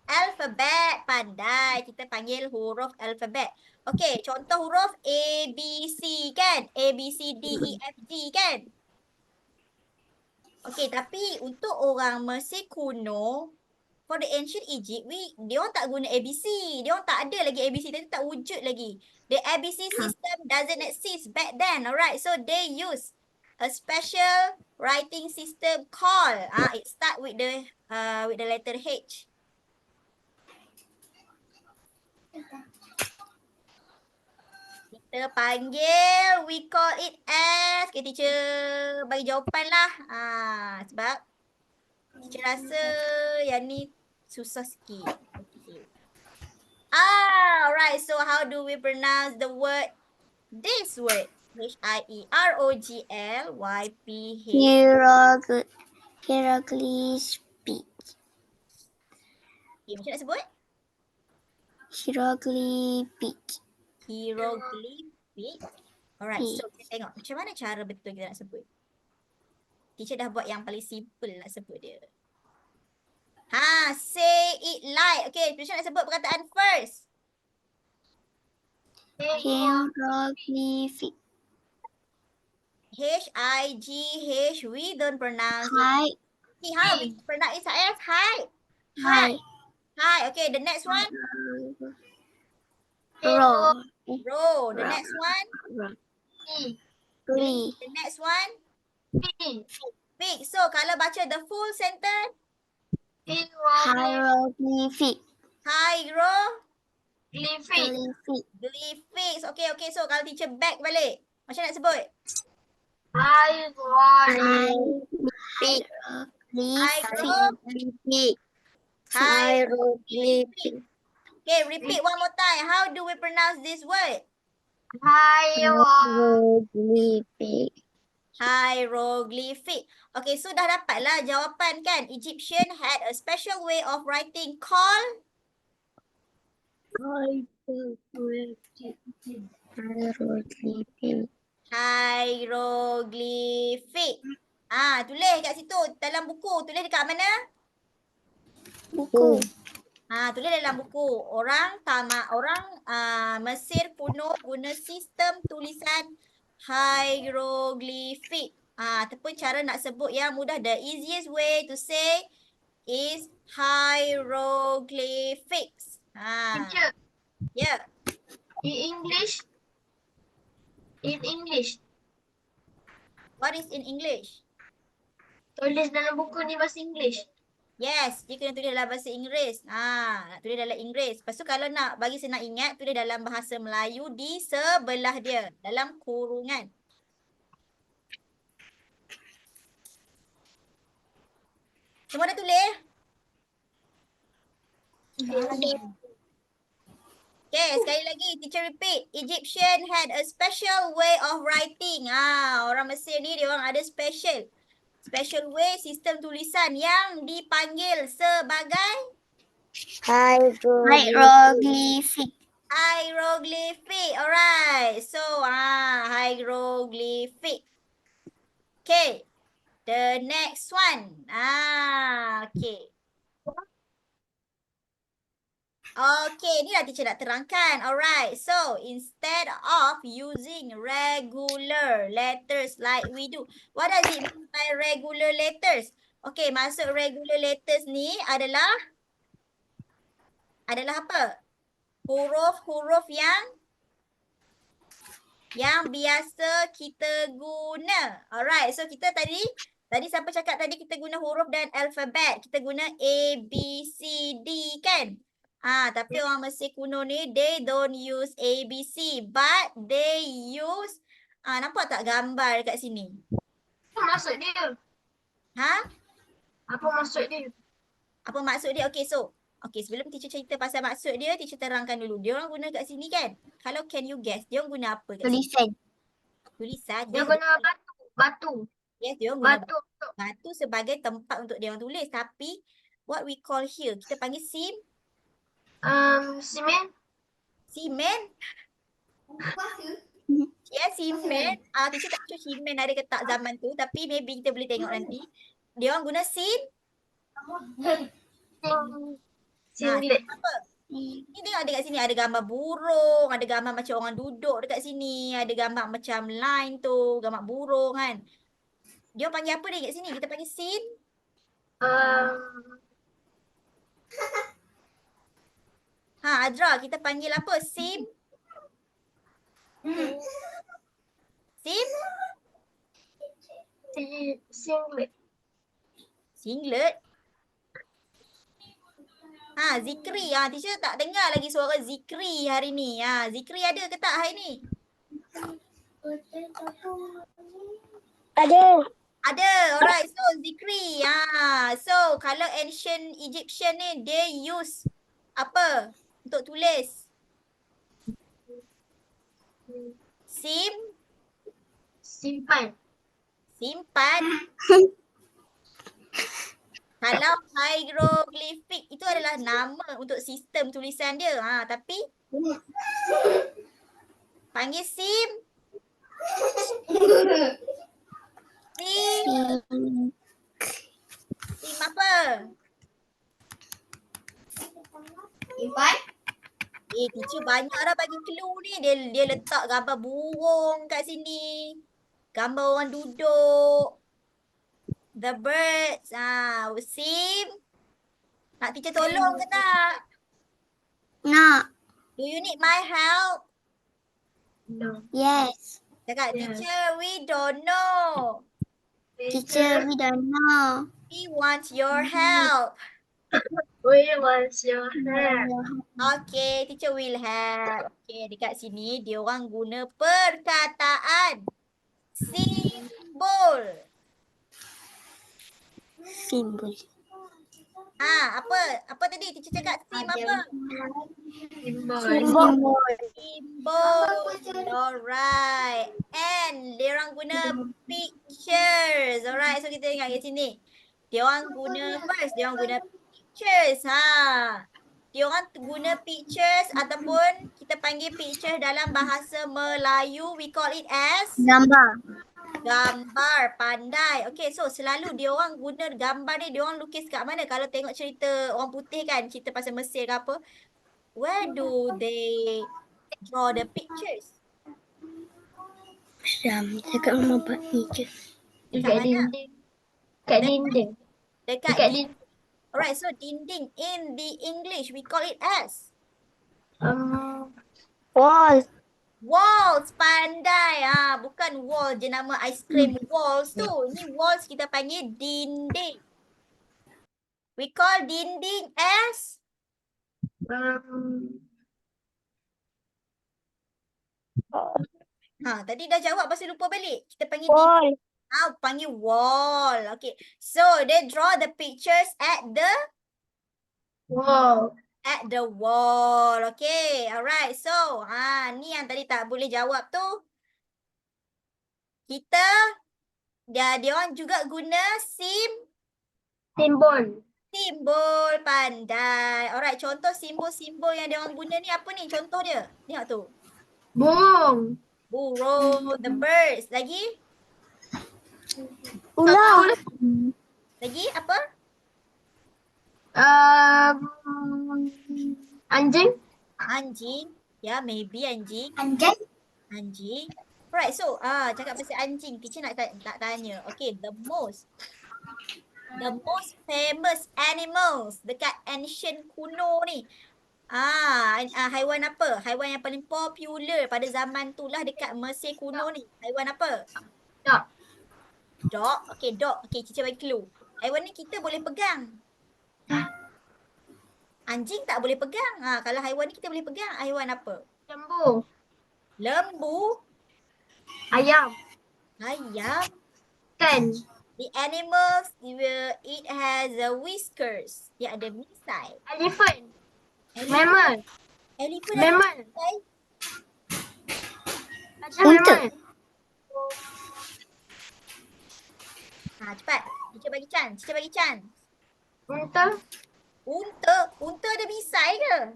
alfabet. Pandai. Kita panggil huruf alfabet. Okay, contoh huruf A, B, C kan? A, B, C, D, E, F, G kan? Okay, tapi untuk orang Mesir kuno, for the ancient Egypt, dia orang tak guna ABC. Dia orang tak ada lagi ABC. Dia tak wujud lagi. The ABC system doesn't exist back then. Alright, so they use a special writing system called, it start with the letter H. Kita panggil, we call it as, okay, teacher bagi jawapan lah. Sebab teacher rasa yang ni susah sikit. Okay. Alright, so how do we pronounce the word, this word? Hieroglyph. Hieroglyphic. Okay, macam nak sebut? Hieroglyphic. Hieroglyphic. Alright, so kita tengok macam mana cara betul kita nak sebut. Teacher dah buat yang paling simple nak sebut dia. Say it like. Okay, teacher nak sebut perkataan first. Hieroglyphic. H-I-G-H. We don't pronounce Height. it. How we pronounce it as height. Height. Okay, the next one. Row. Row. The next one. Tree. The next one. Big. So kalau baca the full sentence. Hieroglyphic. Hieroglyphics. Okay. So kalau teacher back balik, macam nak sebut? Hieroglyphic. Okay, repeat one more time. How do we pronounce this word? Hieroglyphic. Hieroglyphic. Okay, so dah dapatlah jawapan kan. Egyptian had a special way of writing called hieroglyphic. Tulis kat situ dalam buku. Tulis dekat mana? Buku. Tulis dalam buku. Orang Mesir kuno guna sistem tulisan hieroglyphic. Ataupun cara nak sebut yang mudah. The easiest way to say is hieroglyphics. Teacher, Yeah. in English. What is in English? Tulis dalam buku ni bahasa English. Yes, dia kena tulis dalam bahasa Inggeris. Nak tulis dalam Inggeris. Lepas tu kalau nak bagi senang ingat, tulis dalam bahasa Melayu di sebelah dia. Dalam kurungan. Semua dah tulis? Okay, sekali lagi. Teacher repeat. Egyptian had a special way of writing. Orang Mesir ni dia orang ada special way sistem tulisan yang dipanggil sebagai Hieroglyphic. hieroglyphic. Alright. So, hieroglyphic. Okay. The next one. Okay. Okay, ni lah teacher nak terangkan. Alright, so instead of using regular letters like we do, what does it mean by regular letters? Okay, maksud regular letters ni adalah apa? Huruf-huruf yang biasa kita guna. Alright, so kita tadi siapa cakap tadi kita guna huruf dan alfabet. Kita guna A, B, C, D kan? Tapi orang Mesir kuno ni, they don't use A, B, C. But they use, nampak tak gambar dekat sini? Apa maksud dia? Apa maksud dia? Apa maksud dia? Okay, so. Okay, sebelum teacher cerita pasal maksud dia, teacher terangkan dulu. Dia orang guna kat sini kan? Kalau can you guess, dia orang guna apa kat sini? Tulisan. Dia guna batu. Yes, dia orang guna Batu. batu sebagai tempat untuk dia orang tulis. Tapi, what we call here, kita panggil Semen. Simen? Ya, simen. Teacher tak tahu simen ada ke tak zaman tu. Tapi maybe kita boleh tengok nanti. Dia orang guna Singlet. apa? Ni tengok dekat sini ada gambar burung. Ada gambar macam orang duduk dekat sini. Ada gambar macam line tu. Gambar burung kan. Dia orang panggil apa dia kat sini? Kita panggil Azra, kita panggil apa? Singlet. Singlet? Zikri. Teacher tak dengar lagi suara Zikri hari ni. Zikri ada ke tak hari ni? Ada. Alright. So, Zikri. So, kalau ancient Egyptian ni, they use apa untuk tulis? Simpan. Kalau hieroglyphic itu adalah nama untuk sistem tulisan dia. Tapi panggil Sim apa? Teacher banyak dah bagi clue ni. Dia letak gambar burung kat sini. Gambar orang duduk. The birds. Sim. Nak teacher tolong ke tak? Nak. Do you need my help? No. Yes. Cakap, Yeah. teacher, we don't know. Teacher, we don't know. We want your help. We want your help. Okay, teacher will help. Okay, dekat sini dia orang guna perkataan simbol. Symbol. Apa tadi? Teacher cakap sim apa? Symbol. Symbol. Alright. And diorang guna pictures. Alright, so kita ingat kat sini. Diorang guna pictures. Diorang guna pictures ataupun kita panggil picture dalam bahasa Melayu. We call it as Gambar. gambar. Pandai. Okay, so selalu diorang guna gambar ni, diorang lukis kat mana? Kalau tengok cerita orang putih kan, cerita pasal Mesir ke apa. Where do they draw the pictures? Cakap rumah Pak ni je. Dekat mana? dinding. Kat dinding. Dekat Dekat dinding. Alright, so dinding in the English we call it as Wall. walls. Pandai. Bukan wall je nama ice cream walls tu. Ni walls kita panggil dinding. We call dinding as tadi dah jawab pasal lupa balik. Kita panggil dinding. Wall. Panggil wall. Okay. So they draw the pictures at the wow. wall. Okay. Alright. So, ni yang tadi tak boleh jawab tu. Dia orang juga guna Simbol. simbol. Pandai. Alright. Contoh simbol-simbol yang dia orang guna ni apa ni? Contoh dia. Tengok tu. Burung. Burung. The birds. Lagi? Ular. Lagi apa? Anjing. Anjing. Ya, maybe anjing. Anjing. Right, so cakap pasal anjing, teacher nak tanya. Okay, the most famous animals dekat ancient kuno ni. Haiwan apa? Haiwan yang paling popular pada zaman tu lah dekat Mesir kuno ni. Haiwan apa? Dog. Dog. Okay, dog. Okay, teacher bagi clue. Haiwan ni kita boleh pegang. Anjing tak boleh pegang. Kalau haiwan ni kita boleh pegang. Haiwan apa? Lembu. Lembu. Ayam. Ayam. Ikan. The animals, it has whiskers. Dia ada misai. Elephant. Mammal. Elephant Mammal. ada misai. Ada mammal. Cepat. Teacher bagi chance. Unta. Unta ada misai ke?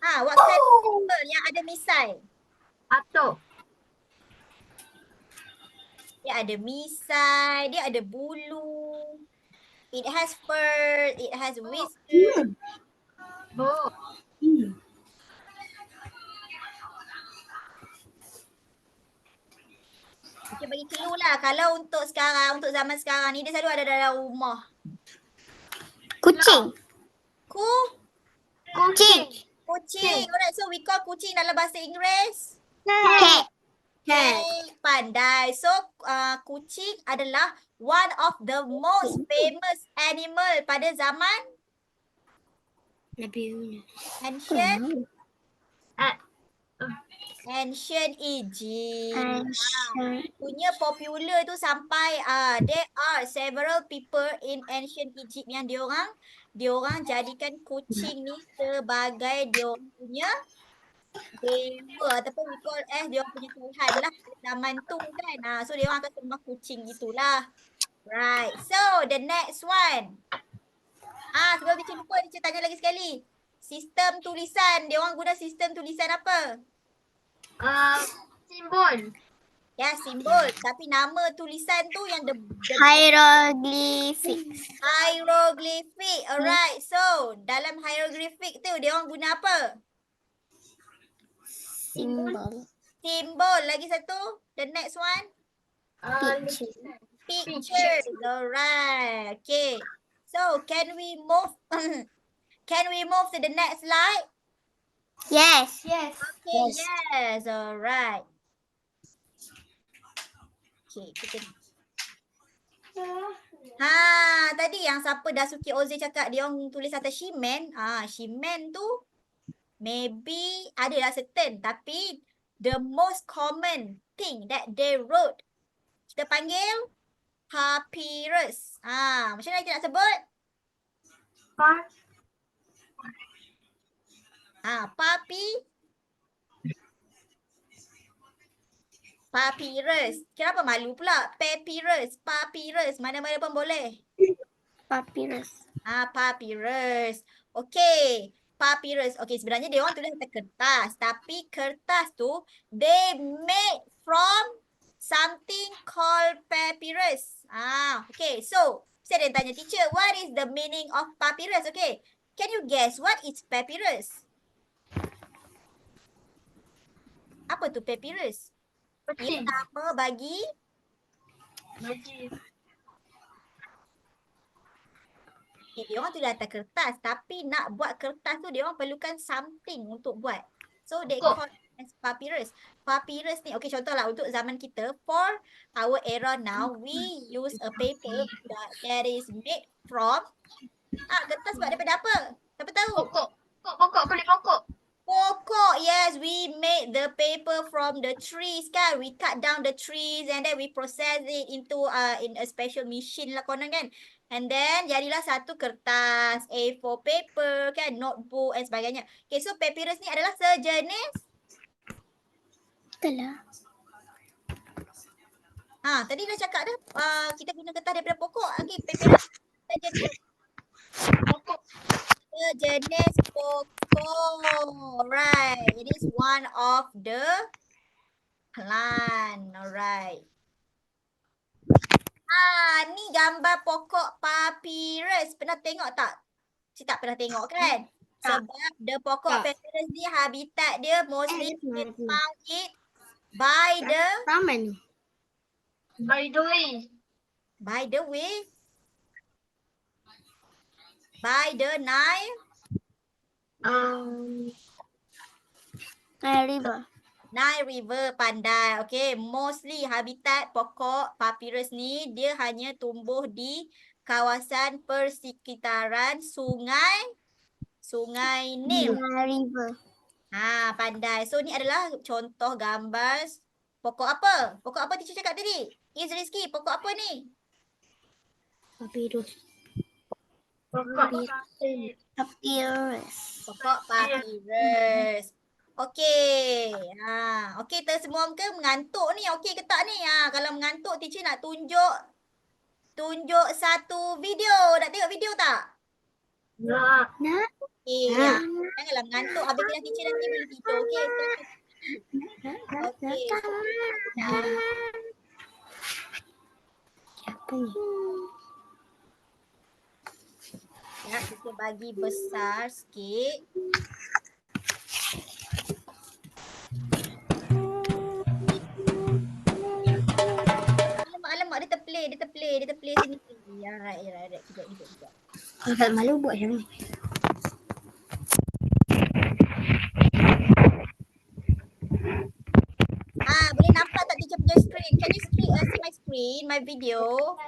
What kind of animal yang ada misai? Atuk. Dia ada misai, dia ada bulu. It has fur, it has whiskers. Bok. Kita bagi clue lah. Kalau untuk sekarang, untuk zaman sekarang ni, dia selalu ada dalam rumah. Kucing. Kucing. Kucing. Alright, so we call kucing dalam bahasa Inggeris. Cat. Pandai. So, kucing adalah one of the most famous animal pada zaman ancient Egypt. Punya popular tu sampai there are several people in ancient Egypt yang diorang jadikan kucing ni sebagai diorang punya dewa ataupun we call diorang punya Tuhan lah zaman tu kan. So diorang akan sembah kucing gitulah. Right. So the next one. Sebelum teacher lupa, teacher tanya lagi sekali. Sistem tulisan. Diorang guna sistem tulisan apa? Simbol. Ya, simbol. Tapi nama tulisan tu yang the Hieroglyphics. hieroglyphic. Alright. So, dalam hieroglyphic tu dia orang guna apa? Simbol. Lagi satu. The next one. Pictures. Alright. Okay. So, can we move to the next slide? Yes. Okay, yes. Alright. Okay, kita tadi yang siapa Dasuki Oze cakap dia orang tulis atas Shimen. Shimen tu maybe adalah certain, tapi the most common thing that they wrote kita panggil Papyrus. Macam mana kita nak sebut? Papyrus. Kenapa malu pula? Papyrus. Mana-mana pun boleh. Papyrus. Papyrus. Okay. Papyrus. Okay, sebenarnya dia orang tulis atas kertas. Tapi kertas tu, they made from something called papyrus. Okay. So, saya ada tanya teacher, what is the meaning of papyrus? Okay. Can you guess what is papyrus? Apa tu papyrus? Ini nama bagi dia orang tulis atas kertas, tapi nak buat kertas tu dia orang perlukan something untuk buat. So they call it as papyrus. Papyrus ni, okay, contohlah untuk zaman kita, for our era now, we use a paper that is made from kertas buat daripada apa? Siapa tahu? Kulit pokok. Pokok, yes, we made the paper from the trees kan. We cut down the trees and then we process it into in a special machine lah konon kan. And then jadilah satu kertas, A4 paper kan, notebook dan sebagainya. Okay, so papyrus ni adalah sejenis. Betul lah. Tadi dah cakap dah, kita guna kertas daripada pokok. Okay, papyrus sejenis pokok. Sejenis pokok. Right. It is one of the plant. Alright. Ni gambar pokok papyrus. Pernah tengok tak? Saya tak pernah tengok kan? Tak. Sebab the pokok Tak. papyrus ni habitat dia mostly we Tak. found it by the Taman ni. By the way. by the Nile River. Nile River, pandai. Okay, mostly habitat pokok papyrus ni dia hanya tumbuh di kawasan persekitaran sungai Nil. River. Pandai. So ni adalah contoh gambar pokok apa? Pokok apa teacher cakap tadi? Rizky, pokok apa ni? Papyrus. Papyrus. Pokok papyrus. Okey. Okey, semua ke mengantuk ni? Okey ke tak ni? Kalau mengantuk teacher nak tunjuk satu video. Nak tengok video tak? Nak. Okey. Janganlah mengantuk. Habis kelas teacher nanti boleh tidur. Okey. Okey. Apa ni? Ya, kita bagi besar sikit. Alamak, dia terplay sini. Ya, right. Sekejap. Tak malu buat macam ni. Boleh nampak tak teacher punya screen? Can you see my screen, my video?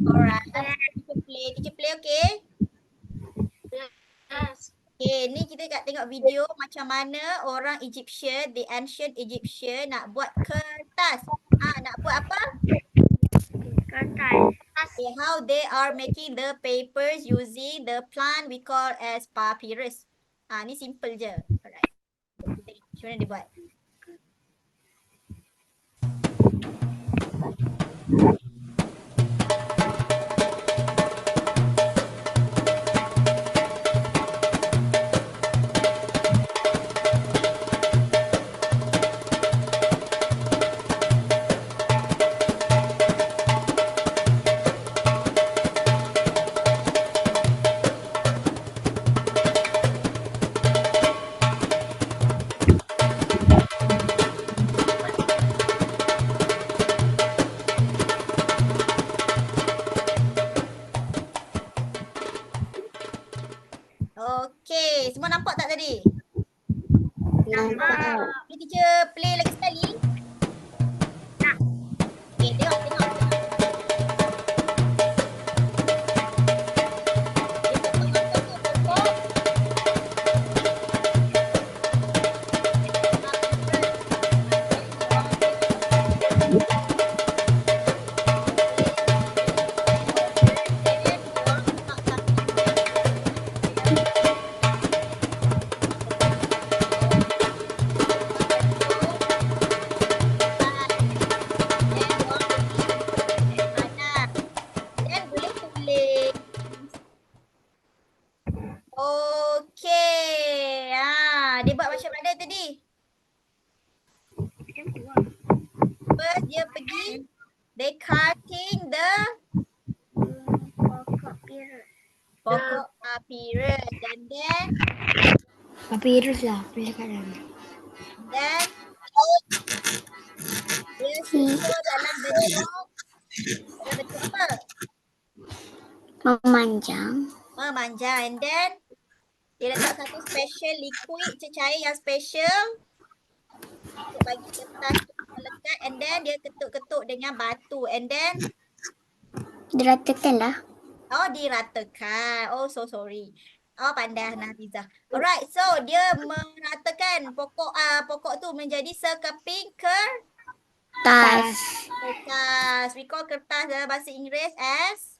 Alright. Teacher play, okay? Yes. Okay, ni kita kat tengok video macam mana orang Egyptian, the ancient Egyptian nak buat kertas. Nak buat apa? Kertas. Okay, how they are making the papers using the plant we call as papyrus. Ni simple je. Alright. Kita tengok macam mana dia buat. They cutting the pokok papyrus. And then Papirus lah. Boleh kat dalam. dia susun dalam bentuk apa? Memanjang. Memanjang. And then dia letak satu special liquid cecair yang special untuk bagi kertas tu melekat. And then dia ketuk-ketuk dengan batu. And then Diratakan lah. oh, diratakan. Oh, so sorry. Oh, pandai Nafizah. Alright, so dia meratakan pokok tu menjadi sekeping Tas. kertas. We call kertas dalam bahasa Inggeris as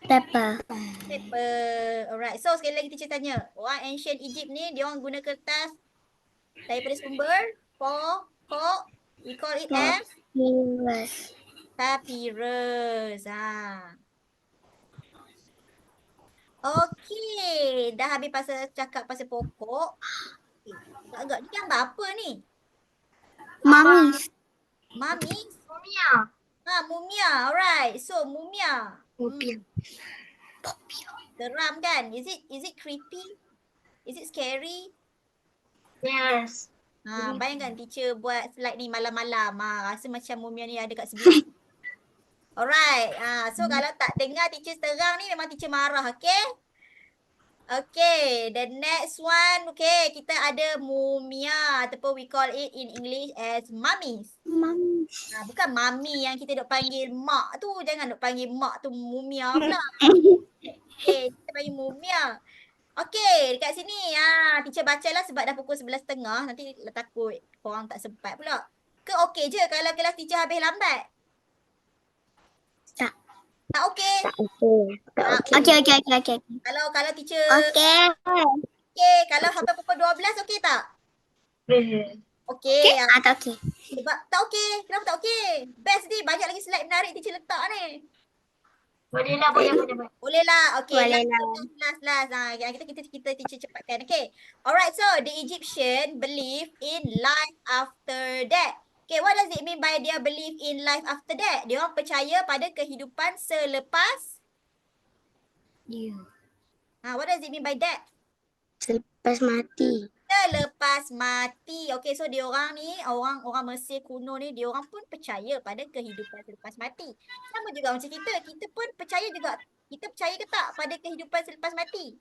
Paper. paper. Alright, so sekali lagi teacher tanya. Orang ancient Egypt ni, dia orang guna kertas daripada sumber pokok. We call it as Papirus. papyrus. Okey, dah habis cakap pasal pokok. Agak ni gambar apa ni? Mami. Mami? Mumia. Mumia. Alright. So, mumia. Mobil. Seram kan? Is it creepy? Is it scary? Yes. Bayangkan teacher buat slide ni malam-malam. Rasa macam mumia ni ada kat sebelah. Alright. So kalau tak dengar teacher terang ni memang teacher marah, okay? Okay, the next one. Okay, kita ada mumia ataupun we call it in English as mummies. Mami. Bukan mami yang kita duk panggil mak tu. Jangan duk panggil mak tu mumia pula. Okay, kita panggil mumia. Okay, dekat sini teacher bacalah sebab dah pukul 11.30. Nanti takut korang tak sempat pula. Ke okey je kalau kelas teacher habis lambat? Tak. Tak okey? Tak okey. Okey. Kalau teacher Okey. okey, kalau sampai pukul 12 okey tak? Okey. Tak okey. Sebab tak okey. Kenapa tak okey? Best ni banyak lagi slide menarik teacher letak ni. Boleh lah, boleh. Boleh lah. Okey. Boleh Last. Kita teacher cepatkan. Okay. Alright. So the Egyptian believe in life after death. Okay. What does it mean by dia believe in life after death? Dia orang percaya pada kehidupan selepas. What does it mean by death? Selepas mati. Selepas mati. Okay, so dia orang ni, orang Mesir kuno ni, dia orang pun percaya pada kehidupan selepas mati. Sama juga macam kita. Kita pun percaya juga. Kita percaya ke tak pada kehidupan selepas mati?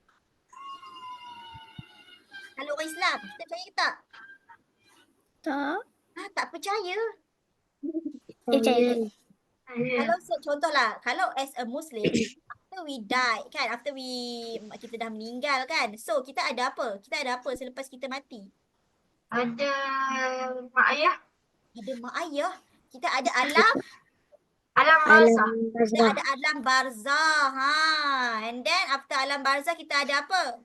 Kalau orang Islam, kita percaya ke tak? Tak. Tak percaya. Percaya. Kalau contohlah, kalau as a Muslim, after we die kan, kita dah meninggal kan. So, kita ada apa? Kita ada apa selepas kita mati? Ada mak ayah. Ada mak ayah. Kita ada alam. Alam barzah. Kita ada alam barzah. And then after alam barzah kita ada apa?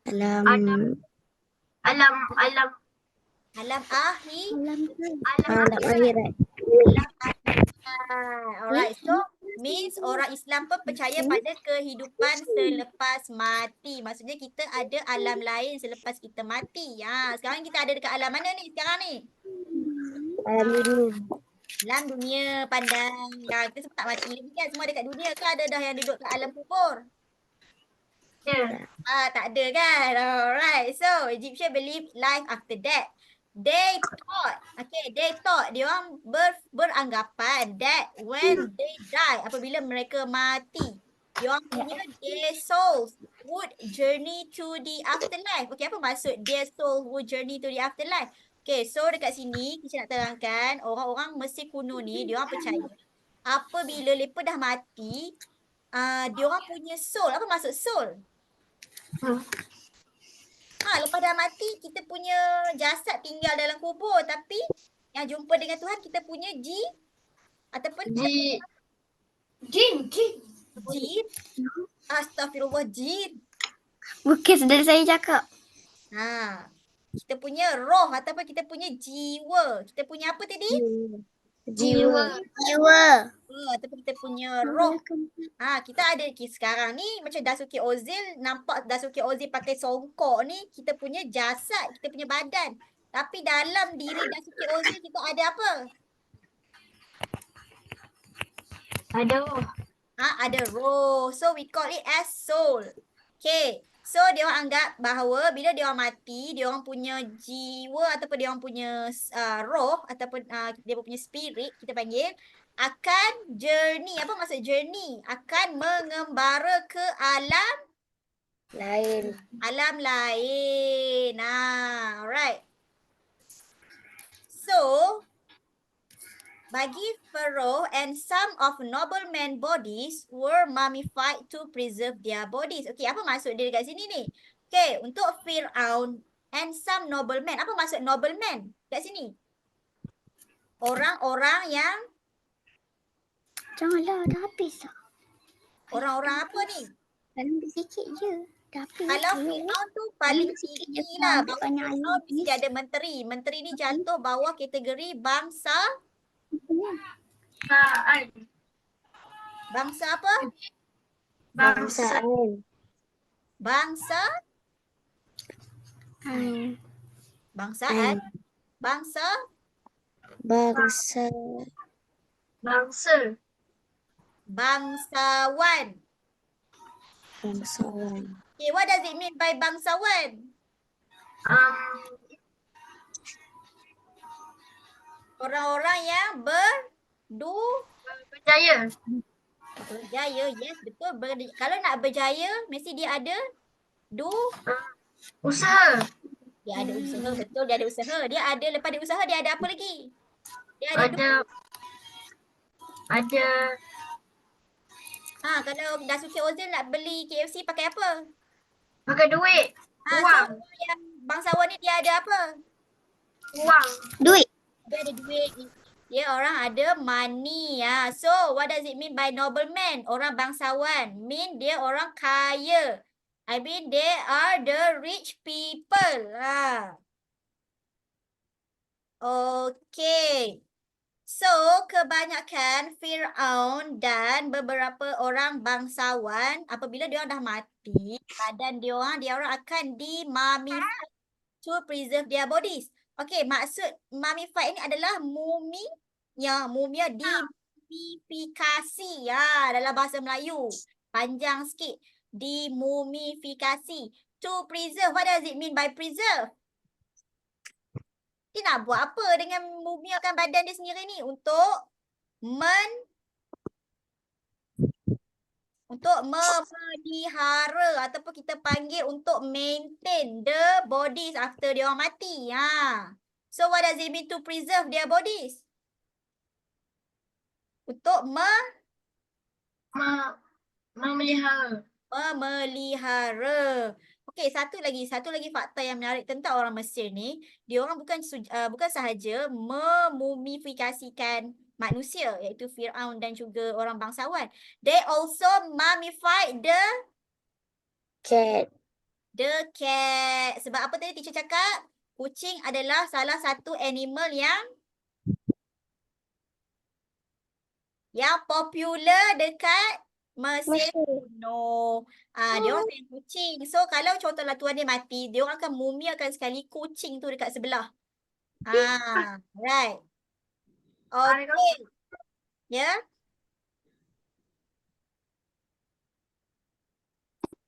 Alam Alam akhirat. Alright, so means orang Islam pun percaya pada kehidupan selepas mati. Maksudnya kita ada alam lain selepas kita mati. Sekarang kita ada dekat alam mana ni sekarang ni? Alam dunia. Alam dunia, pandang. Kita semua tak mati lagi kan? Semua dekat dunia ke ada dah yang duduk kat alam kubur? Tak ada kan? Alright, so Egyptian believe life after death. They thought, dia orang beranggapan that when they die, apabila mereka mati, dia orang punya their souls would journey to the afterlife. Okay, apa maksud their soul would journey to the afterlife? Okay, so dekat sini kita nak terangkan orang-orang Mesir kuno ni, dia orang percaya apabila mereka dah mati, dia orang punya soul. Apa maksud soul? Lepas dah mati, kita punya jasad tinggal dalam kubur. Tapi yang jumpa dengan Tuhan, kita punya ataupun jin. Astaghfirullah, jin. Bukan sedar saya cakap. Kita punya roh ataupun kita punya jiwa. Kita punya apa tadi? Jiwa. Ataupun kita punya roh. Kita ada sekarang ni macam Dasuki Ozil, nampak Dasuki Ozil pakai songkok ni, kita punya jasad, kita punya badan. Tapi dalam diri Dasuki Ozil kita ada apa? Ada. Ada roh. So we call it as soul. Okay. So dia orang anggap bahawa bila dia orang mati, dia orang punya jiwa ataupun dia orang punya roh ataupun dia punya spirit kita panggil akan journey. Apa maksud journey? Akan mengembara ke Lain. alam lain. Alright. So bagi Pharaoh and some of noblemen bodies were mummified to preserve their bodies. Okey, apa maksud dia dekat sini ni? Okey, untuk Firaun and some noblemen. Apa maksud noblemen kat sini? Orang-orang yang Janganlah, dah habis dah. orang-orang apa ni? Dalam sikit je. Dah habis. Kalau Firaun tu paling sikit je tinggi kau lah. ambil Bawah banyak Firaun air. mesti ada menteri. Menteri ni jatuh bawah kategori bangsa. Bangsa apa? Bangsaan. Bangsa? Bangsaan? Bangsa? Bangsa. Bangsawan. Bangsawan. Okay, what does it mean by bangsawan? Orang-orang yang Berjaya. berjaya. Yes, betul. Kalau nak berjaya, mesti dia ada Usaha. dia ada usaha. Betul, dia ada usaha. Dia ada, lepas dia usaha, dia ada apa lagi? Dia ada Ada kalau Dasuki Ozil nak beli KFC pakai apa? pakai duit. So yang bangsawan ni dia ada apa? Wang. Duit. Dia ada duit. Dia orang ada money. So what does it mean by nobleman? Orang bangsawan. Mean dia orang kaya. I mean they are the rich people. Okay. So kebanyakan Firaun dan beberapa orang bangsawan apabila dia orang dah mati, badan dia orang akan dimummified to preserve their bodies. Okay, maksud mummified ini adalah mumia dimumifikasi dalam bahasa Melayu. Panjang sikit. Dimumifikasi. To preserve, what does it mean by preserve? Dia nak buat apa dengan mumiakan badan dia sendiri ni? Untuk memelihara ataupun kita panggil untuk maintain the bodies after dia orang mati. So what does it mean to preserve their bodies? Untuk Memelihara. memelihara. Okey, satu lagi fakta yang menarik tentang orang Mesir ni, dia orang bukan sahaja memumifikasikan manusia iaitu Firaun dan juga orang bangsawan. They also mummified the Cat. Sebab apa tadi teacher cakap? Kucing adalah salah satu animal yang popular dekat Mesir kuno. Dia orang sayang kucing. So kalau contohlah tuan dia mati, dia orang akan mumiakan sekali kucing tu dekat sebelah. Right. Okay. Yeah.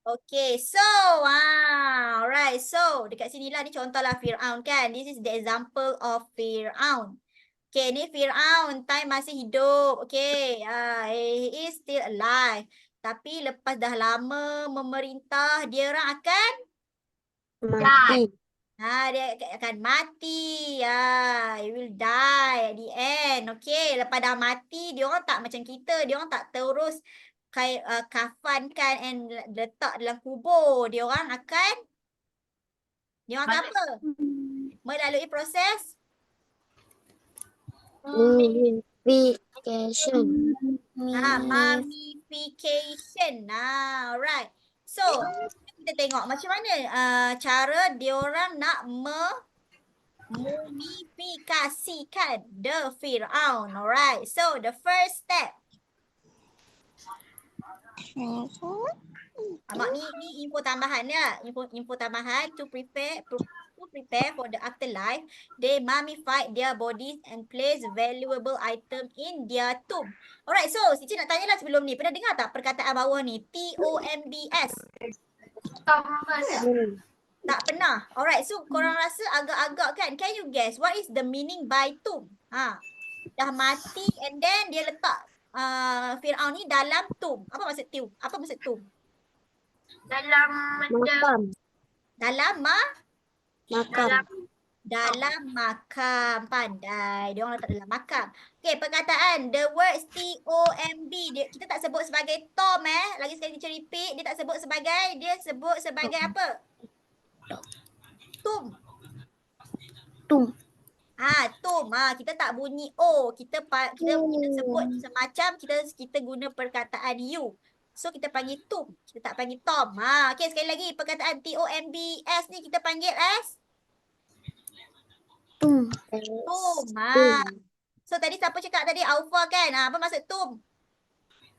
Okay, so right. So dekat sinilah ni contohlah Firaun kan. This is the example of Firaun. Okay, ni Firaun time masih hidup. Okay, he is still alive. Tapi lepas dah lama memerintah, dia orang akan Mati. dia akan mati. He will die at the end. Okay, lepas dah mati, dia orang tak macam kita. Dia orang tak terus kafankan and letak dalam kubur. Dia orang akan apa? Melalui proses Mummification. mummification. Alright. So, kita tengok macam mana cara diorang nak memumifikasikan the Firaun. Alright. So, the first step. Mak ni info tambahan ya. Info tambahan to prepare to prepare for the afterlife, they mummified their bodies and placed valuable item in their tomb. Alright, so Cici nak tanya lah sebelum ni. Pernah dengar tak perkataan bawah ni? TOMBS. Tak pernah. Alright, so korang rasa agak-agak kan? Can you guess what is the meaning by tomb? Dah mati and then dia letak Firaun ni dalam tomb. Apa maksud tomb? Apa maksud tomb? Dalam Makam. Dalam Makam. dalam makam. Pandai. Dia orang letak dalam makam. Okay, perkataan the words T-O-M-B. Kita tak sebut sebagai Tom Lagi sekali teacher repeat. Dia tak sebut sebagai, dia sebut sebagai apa? Tomb. Tomb. Tomb. Kita tak bunyi O. Kita sebut semacam kita guna perkataan you. So kita panggil tomb. Kita tak panggil Tom. Okay, sekali lagi perkataan T-O-M-B-S ni kita panggil as Tomb. tomb. So tadi siapa cakap tadi? Aufa kan? Apa maksud tomb?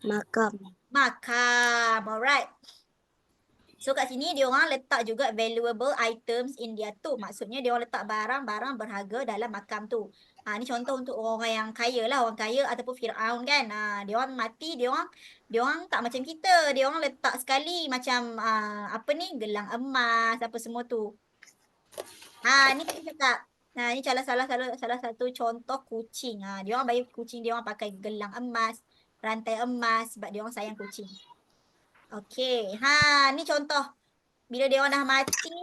Makam. Makam. Alright. So kat sini dia orang letak juga valuable items in their tomb. Maksudnya dia orang letak barang-barang berharga dalam makam tu. Ni contoh untuk orang yang kaya lah, orang kaya ataupun Firaun kan. Dia orang mati, dia orang tak macam kita. Dia orang letak sekali macam gelang emas apa semua tu. Ni kita cakap. Ni salah satu contoh kucing. Dia orang bagi kucing dia orang pakai gelang emas, rantai emas sebab dia orang sayang kucing. Okay, ni contoh. Bila dia orang dah mati,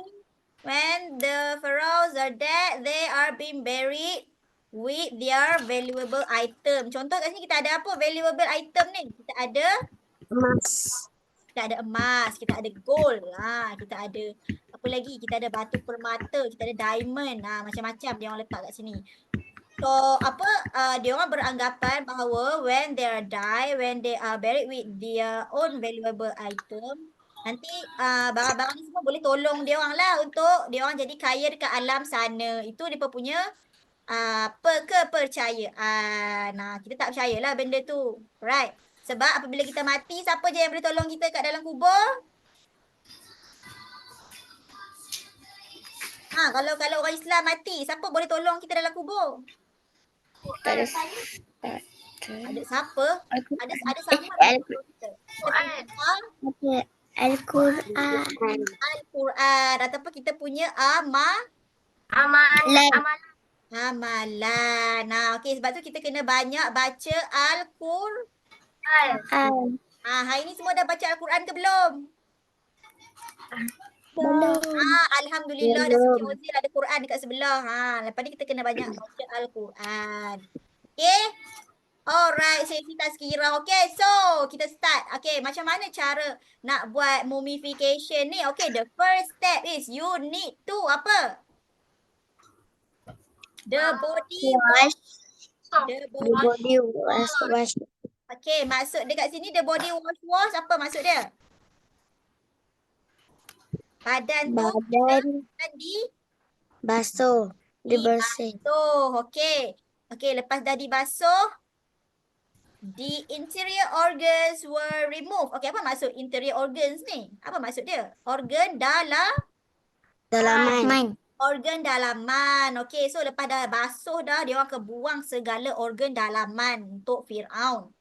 when the pharaohs are dead, they are being buried with their valuable item. Contoh kat sini kita ada apa valuable item ni? Kita ada Emas. kita ada emas, kita ada gold, kita ada apa lagi? Kita ada batu permata, kita ada diamond, macam-macam dia orang letak kat sini. So dia orang beranggapan bahawa when they are die, when they are buried with their own valuable item, nanti barang-barang ni semua boleh tolong dia orang lah untuk dia orang jadi kaya dekat alam sana. Itu dia punya kepercayaan. Kita tak percayalah benda tu. Right. Sebab apabila kita mati, siapa je yang boleh tolong kita kat dalam kubur? Kalau orang Islam mati, siapa boleh tolong kita dalam kubur? Tak ada. Ada siapa? Ada siapa? Al-Quran. Al-Quran ataupun kita punya amalan. amalan. Okey, sebab tu kita kena banyak baca Al-Quran. Hari ni semua dah baca Al-Quran ke belum? Belum. Alhamdulillah dah Siti Ozil ada Quran dekat sebelah. Lepas ni kita kena banyak baca Al-Quran. Okay? Alright, sesi tazkirah. Okay, so kita start. Okay, macam mana cara nak buat mummification ni? Okay, the first step is you need to apa? The body wash. The body. Wash. Okay, maksud dekat sini the body wash. Apa maksud dia? Badan tu basuh. Dibersih. Okay. Okay, lepas dah dibasuh, the interior organs were removed. Okay, apa maksud interior organs ni? Apa maksud dia? Organ Dalaman. Organ dalaman. Okay, so lepas dah basuh dah, dia orang kebuang segala organ dalaman untuk Firaun.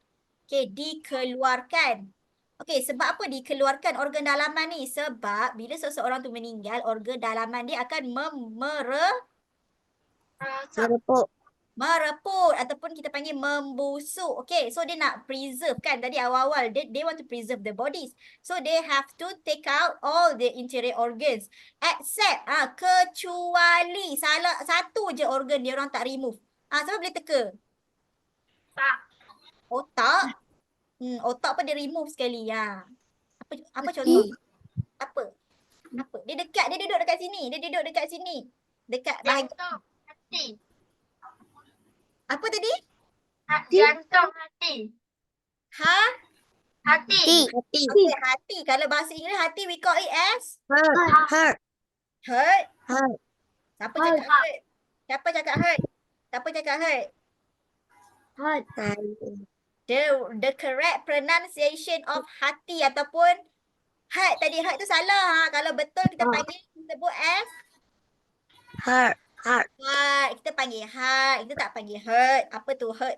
Okay, dikeluarkan. Okay, sebab apa dikeluarkan organ dalaman ni? Sebab bila seseorang tu meninggal, organ dalaman dia akan mereput ataupun kita panggil membusuk. Okay, so dia nak preserve kan. Tadi awal-awal they want to preserve the bodies. So they have to take out all the interior organs. Except kecuali salah satu je organ dia orang tak remove. Siapa boleh teka? Otak. Otak pun dia remove sekali. Apa contoh? Apa? Dia duduk dekat sini. Dekat bahagian Hati. apa tadi? Jantung hati. Hati. Okay, hati. Kalau bahasa Inggeris hati we call it as Heart. hurt. Siapa cakap hurt? Heart. The correct pronunciation of hati ataupun heart tadi. Heart tu salah. Kalau betul kita panggil sebut as Heart. Heart. Kita panggil heart. Kita tak panggil hurt. Apa tu hurt?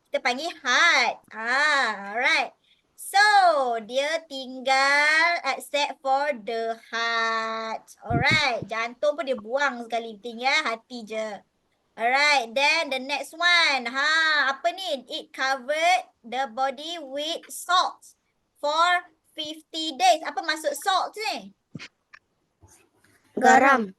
Kita panggil heart. Alright. So, dia tinggal except for the heart. Alright. Jantung pun dia buang sekali. Tinggal hati je. Alright. Then the next one. Apa ni? It covered the body with salt for 50 days. Apa maksud salt ni? Garam.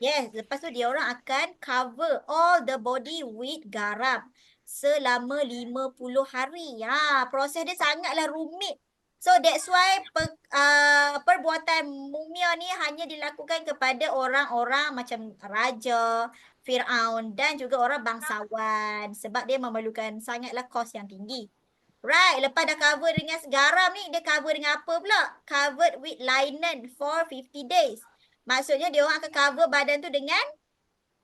Yes, lepas tu dia orang akan cover all the body with garam selama 50 hari. Proses dia sangatlah rumit. So that's why perbuatan mumia ni hanya dilakukan kepada orang-orang macam raja, Firaun dan juga orang bangsawan sebab dia memerlukan sangatlah kos yang tinggi. Right, lepas dah cover dengan garam ni, dia cover dengan apa pula? Covered with linen for 50 days. Maksudnya dia orang akan cover badan tu dengan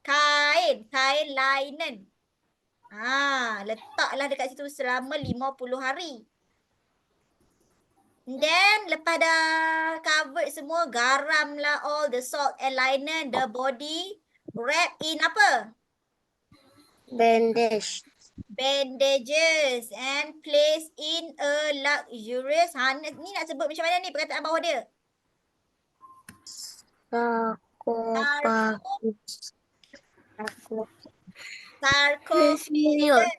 kain linen. Letaklah dekat situ selama 50 hari. And then lepas dah covered semua garam lah, all the salt and linen, the body wrap in apa? Bandages and place in a luxurious. Ni nak sebut macam mana ni perkataan bawah dia? Sarcophagus. Sarcophagus.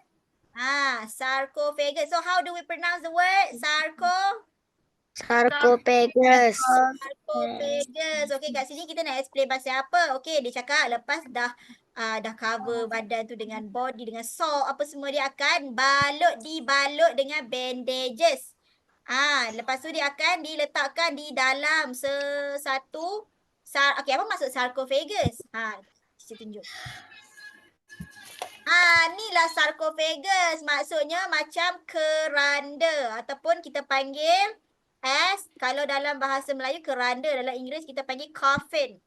So how do we pronounce the word? Sarcophagus. Sarcophagus. Okay, kat sini kita nak explain pasal apa. Okay, dia cakap lepas dah cover badan tu dengan body, dengan salt, apa semua dia akan dibalut dengan bandages. Lepas tu dia akan diletakkan di dalam satu okay, apa maksud sarcophagus? Saya tunjuk. Inilah sarcophagus. Maksudnya macam keranda ataupun kita panggil as, kalau dalam bahasa Melayu keranda, dalam Inggeris kita panggil coffin.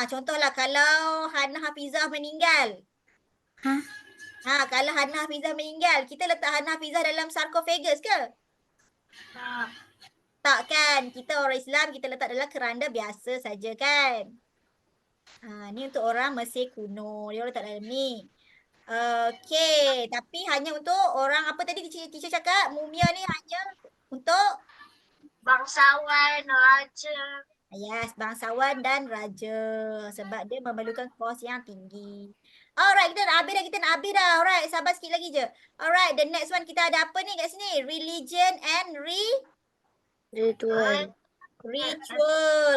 Contohlah kalau Hana Hafizah meninggal. Kalau Hana Hafizah meninggal, kita letak Hana Hafizah dalam sarcophagus ke? Tak kan? Kita orang Islam, kita letak dalam keranda biasa saja kan? Ni untuk orang Mesir kuno. Dia orang letak dalam ni. Okay. Tapi hanya untuk orang, apa tadi teacher cakap? Mumia ni hanya untuk Bangsawan, raja. yes, bangsawan dan raja. Sebab dia memerlukan kos yang tinggi. Alright, kita nak habis dah. Alright, sabar sikit lagi je. Alright, the next one kita ada apa ni kat sini? Religion and Ritual.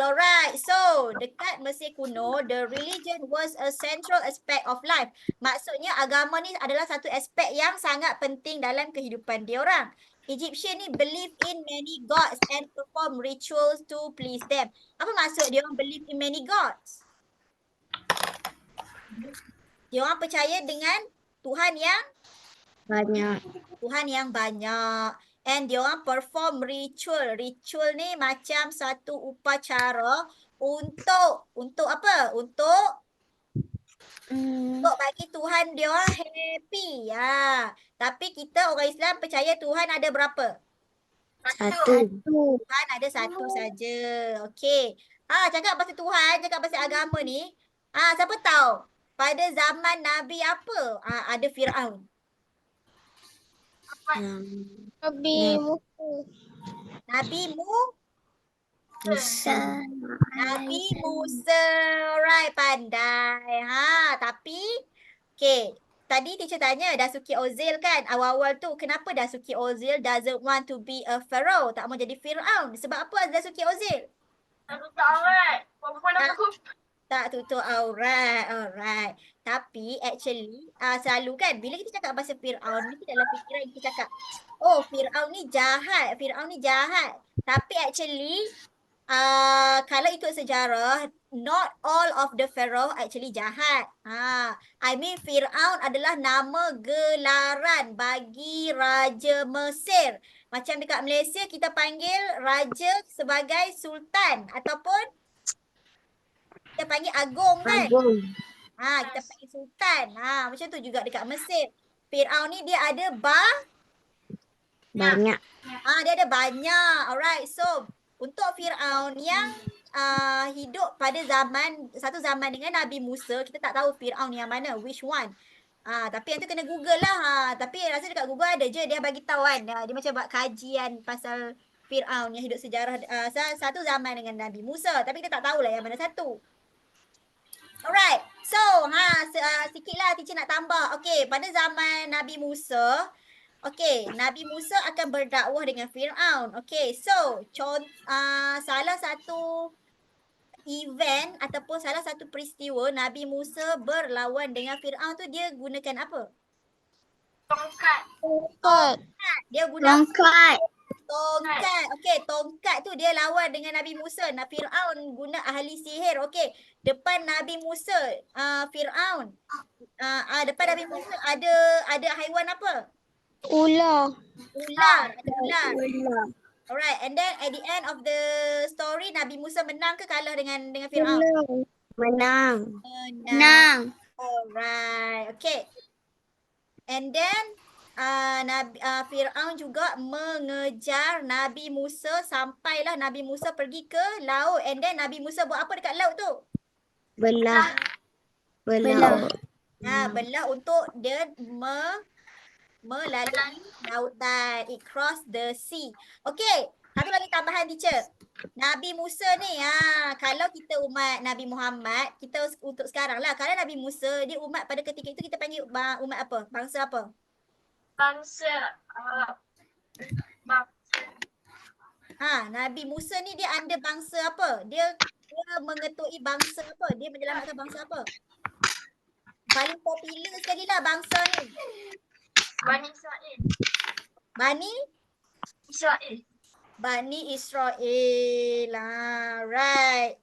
Alright. So, dekat Mesir kuno, the religion was a central aspect of life. Maksudnya agama ni adalah satu aspek yang sangat penting dalam kehidupan dia orang. Egyptian ni believe in many gods and perform rituals to please them. Apa maksud dia orang believe in many gods? Dia orang percaya dengan Tuhan yang banyak. And dia orang perform ritual. Ritual ni macam satu upacara untuk apa? Untuk bagi Tuhan dia orang happy. Tapi kita orang Islam percaya Tuhan ada berapa? Satu. Tuhan ada satu saja. Okey. Cakap pasal Tuhan, cakap pasal agama ni. Siapa tahu? Pada zaman Nabi apa? Ada Firaun. Nabi Musa. Alright, pandai. Tapi okay, tadi teacher tanya Dasuki Ozil kan, awal-awal tu kenapa Dasuki Ozil doesn't want to be a pharaoh, tak mau jadi Firaun? Sebab apa Dasuki Ozil? Tak tutup aurat. Alright. Tapi actually selalu kan bila kita cakap pasal Firaun ni dalam fikiran kita cakap, oh Firaun ni jahat, Tapi actually kalau ikut sejarah, not all of the pharaoh actually jahat. I mean Firaun adalah nama gelaran bagi Raja Mesir. Macam dekat Malaysia kita panggil raja sebagai sultan ataupun kita panggil agung kan? Kita panggil sultan. Macam tu juga dekat Mesir. Firaun ni dia ada Banyak. dia ada banyak. Alright. So, untuk Firaun yang hidup pada satu zaman dengan Nabi Musa. Kita tak tahu Firaun yang mana, which one. Tapi yang tu kena Google lah. Tapi rasa dekat Google ada je dia bagi tahu kan. Dia macam buat kajian pasal Firaun yang hidup sejarah satu zaman dengan Nabi Musa. Tapi kita tak tahulah yang mana satu. Alright. So, sikitlah teacher nak tambah. Okay, pada zaman Nabi Musa, okay, Nabi Musa akan berdakwah dengan Firaun. Okay, so salah satu event ataupun salah satu peristiwa Nabi Musa berlawan dengan Firaun tu dia gunakan apa? Tongkat. Dia guna Tongkat. tongkat. Okey, tongkat tu dia lawan dengan Nabi Musa. Firaun guna ahli sihir. Okey, depan Nabi Musa, Firaun. Depan Nabi Musa ada haiwan apa? Ular. Ular. Ada ular. Alright, and then at the end of the story Nabi Musa menang ke kalah dengan Firaun? Menang. Menang. Alright. Okay. And then Firaun juga mengejar Nabi Musa sampailah Nabi Musa pergi ke laut. And then Nabi Musa buat apa dekat laut tu? Belah. Belah untuk dia melalui lautan. It cross the sea. Okay. Satu lagi tambahan teacher. Nabi Musa ni, kalau kita umat Nabi Muhammad, kita untuk sekarang lah. Kalau Nabi Musa, dia umat pada ketika itu kita panggil umat apa? Bangsa apa? Bangsa. Nabi Musa ni dia under bangsa apa? Dia mengetuai bangsa apa? Dia menyelamatkan bangsa apa? Paling popular sekali lah bangsa ni. Bani Israel. Bani Israel. Right.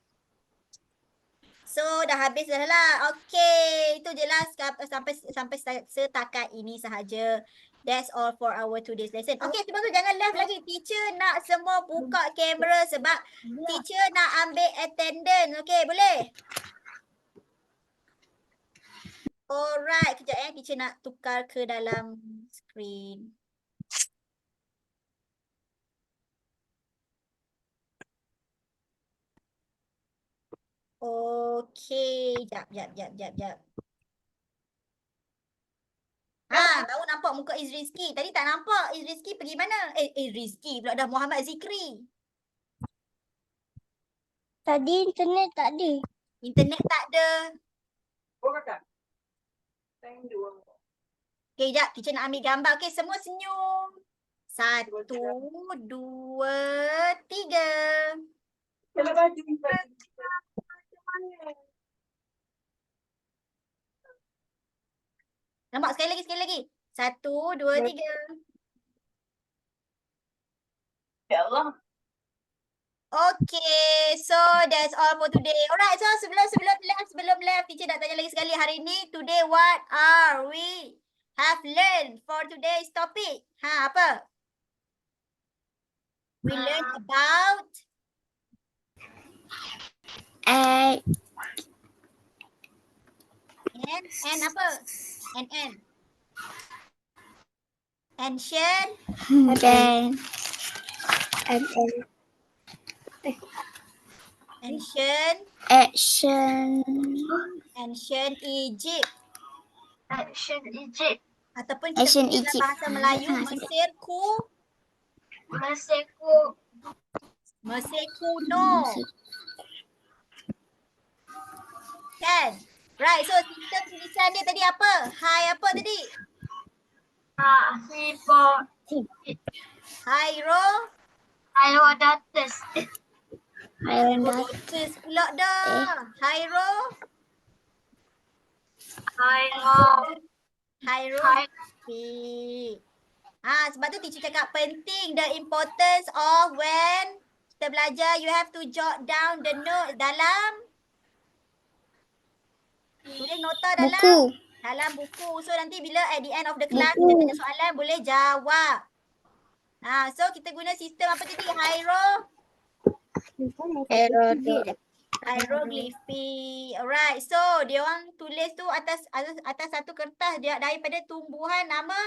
So dah habis dah lah. Okay, itu je lah sampai setakat ini sahaja. That's all for our today's lesson. Okay, sebab tu jangan left lagi. Teacher nak semua buka kamera sebab teacher nak ambil attendance. Okay, boleh? Alright, kejap teacher nak tukar ke dalam screen. Okay, jap. Baru nampak muka Izrizki. Tadi tak nampak. Izrizki pergi mana? Izrizki pula dah Muhammad Zikri. Tadi internet tak ada. Internet tak ada. Okay, jap. Teacher nak ambil gambar. Okay, semua senyum. 1, 2, 3. Nampak sekali lagi. 1, 2, 3. Ya Allah. Okay, so that's all for today. Alright, so sebelum left, teacher nak tanya lagi sekali hari ni. Today, what are we have learned for today's topic? Apa? We learned about and apa? And. Ancient. Ancient Egypt. Ataupun kita Ancient panggil dalam Egypt. bahasa Melayu Mesir kuno. Kan? Right, so sistem tulisan dia tadi apa? Hai apa tadi? Herodotus. Herodotus pula dah. Hieroglyphic. Sebab tu teacher cakap penting the importance of when kita belajar you have to jot down the note dalam tulis nota dalam buku. So nanti bila at the end of the class kita tanya soalan boleh jawab. So kita guna sistem apa tadi? Hieroglyphic. Alright. So dia orang tulis tu atas satu kertas dia daripada tumbuhan nama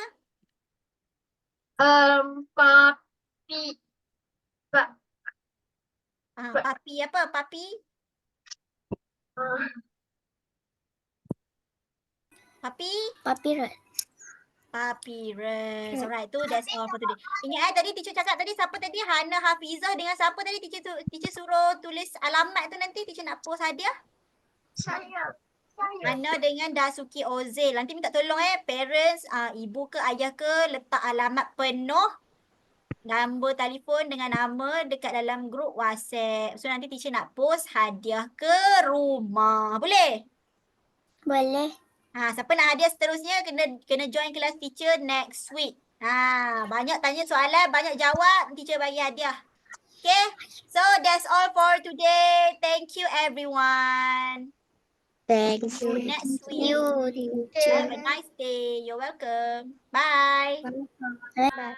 Papi apa? Papi? Papi? Papyrus. Papyrus. Alright, tu that's all for today. Ingat tadi teacher cakap tadi siapa tadi? Hana Hafizah dengan siapa tadi teacher suruh tulis alamat tu nanti teacher nak post hadiah? Hana dengan Dasuki Ozil. Nanti minta tolong parents, ibu ke ayah ke letak alamat penuh, nombor telefon dengan nama dekat dalam grup WhatsApp. So nanti teacher nak post hadiah ke rumah. Boleh? Boleh. Siapa nak hadiah seterusnya kena join kelas teacher next week. Banyak tanya soalan, banyak jawab, teacher bagi hadiah. Okay? So that's all for today. Thank you everyone. Thank See you next week. you, teacher. Have a nice day. You're welcome. Bye. Bye.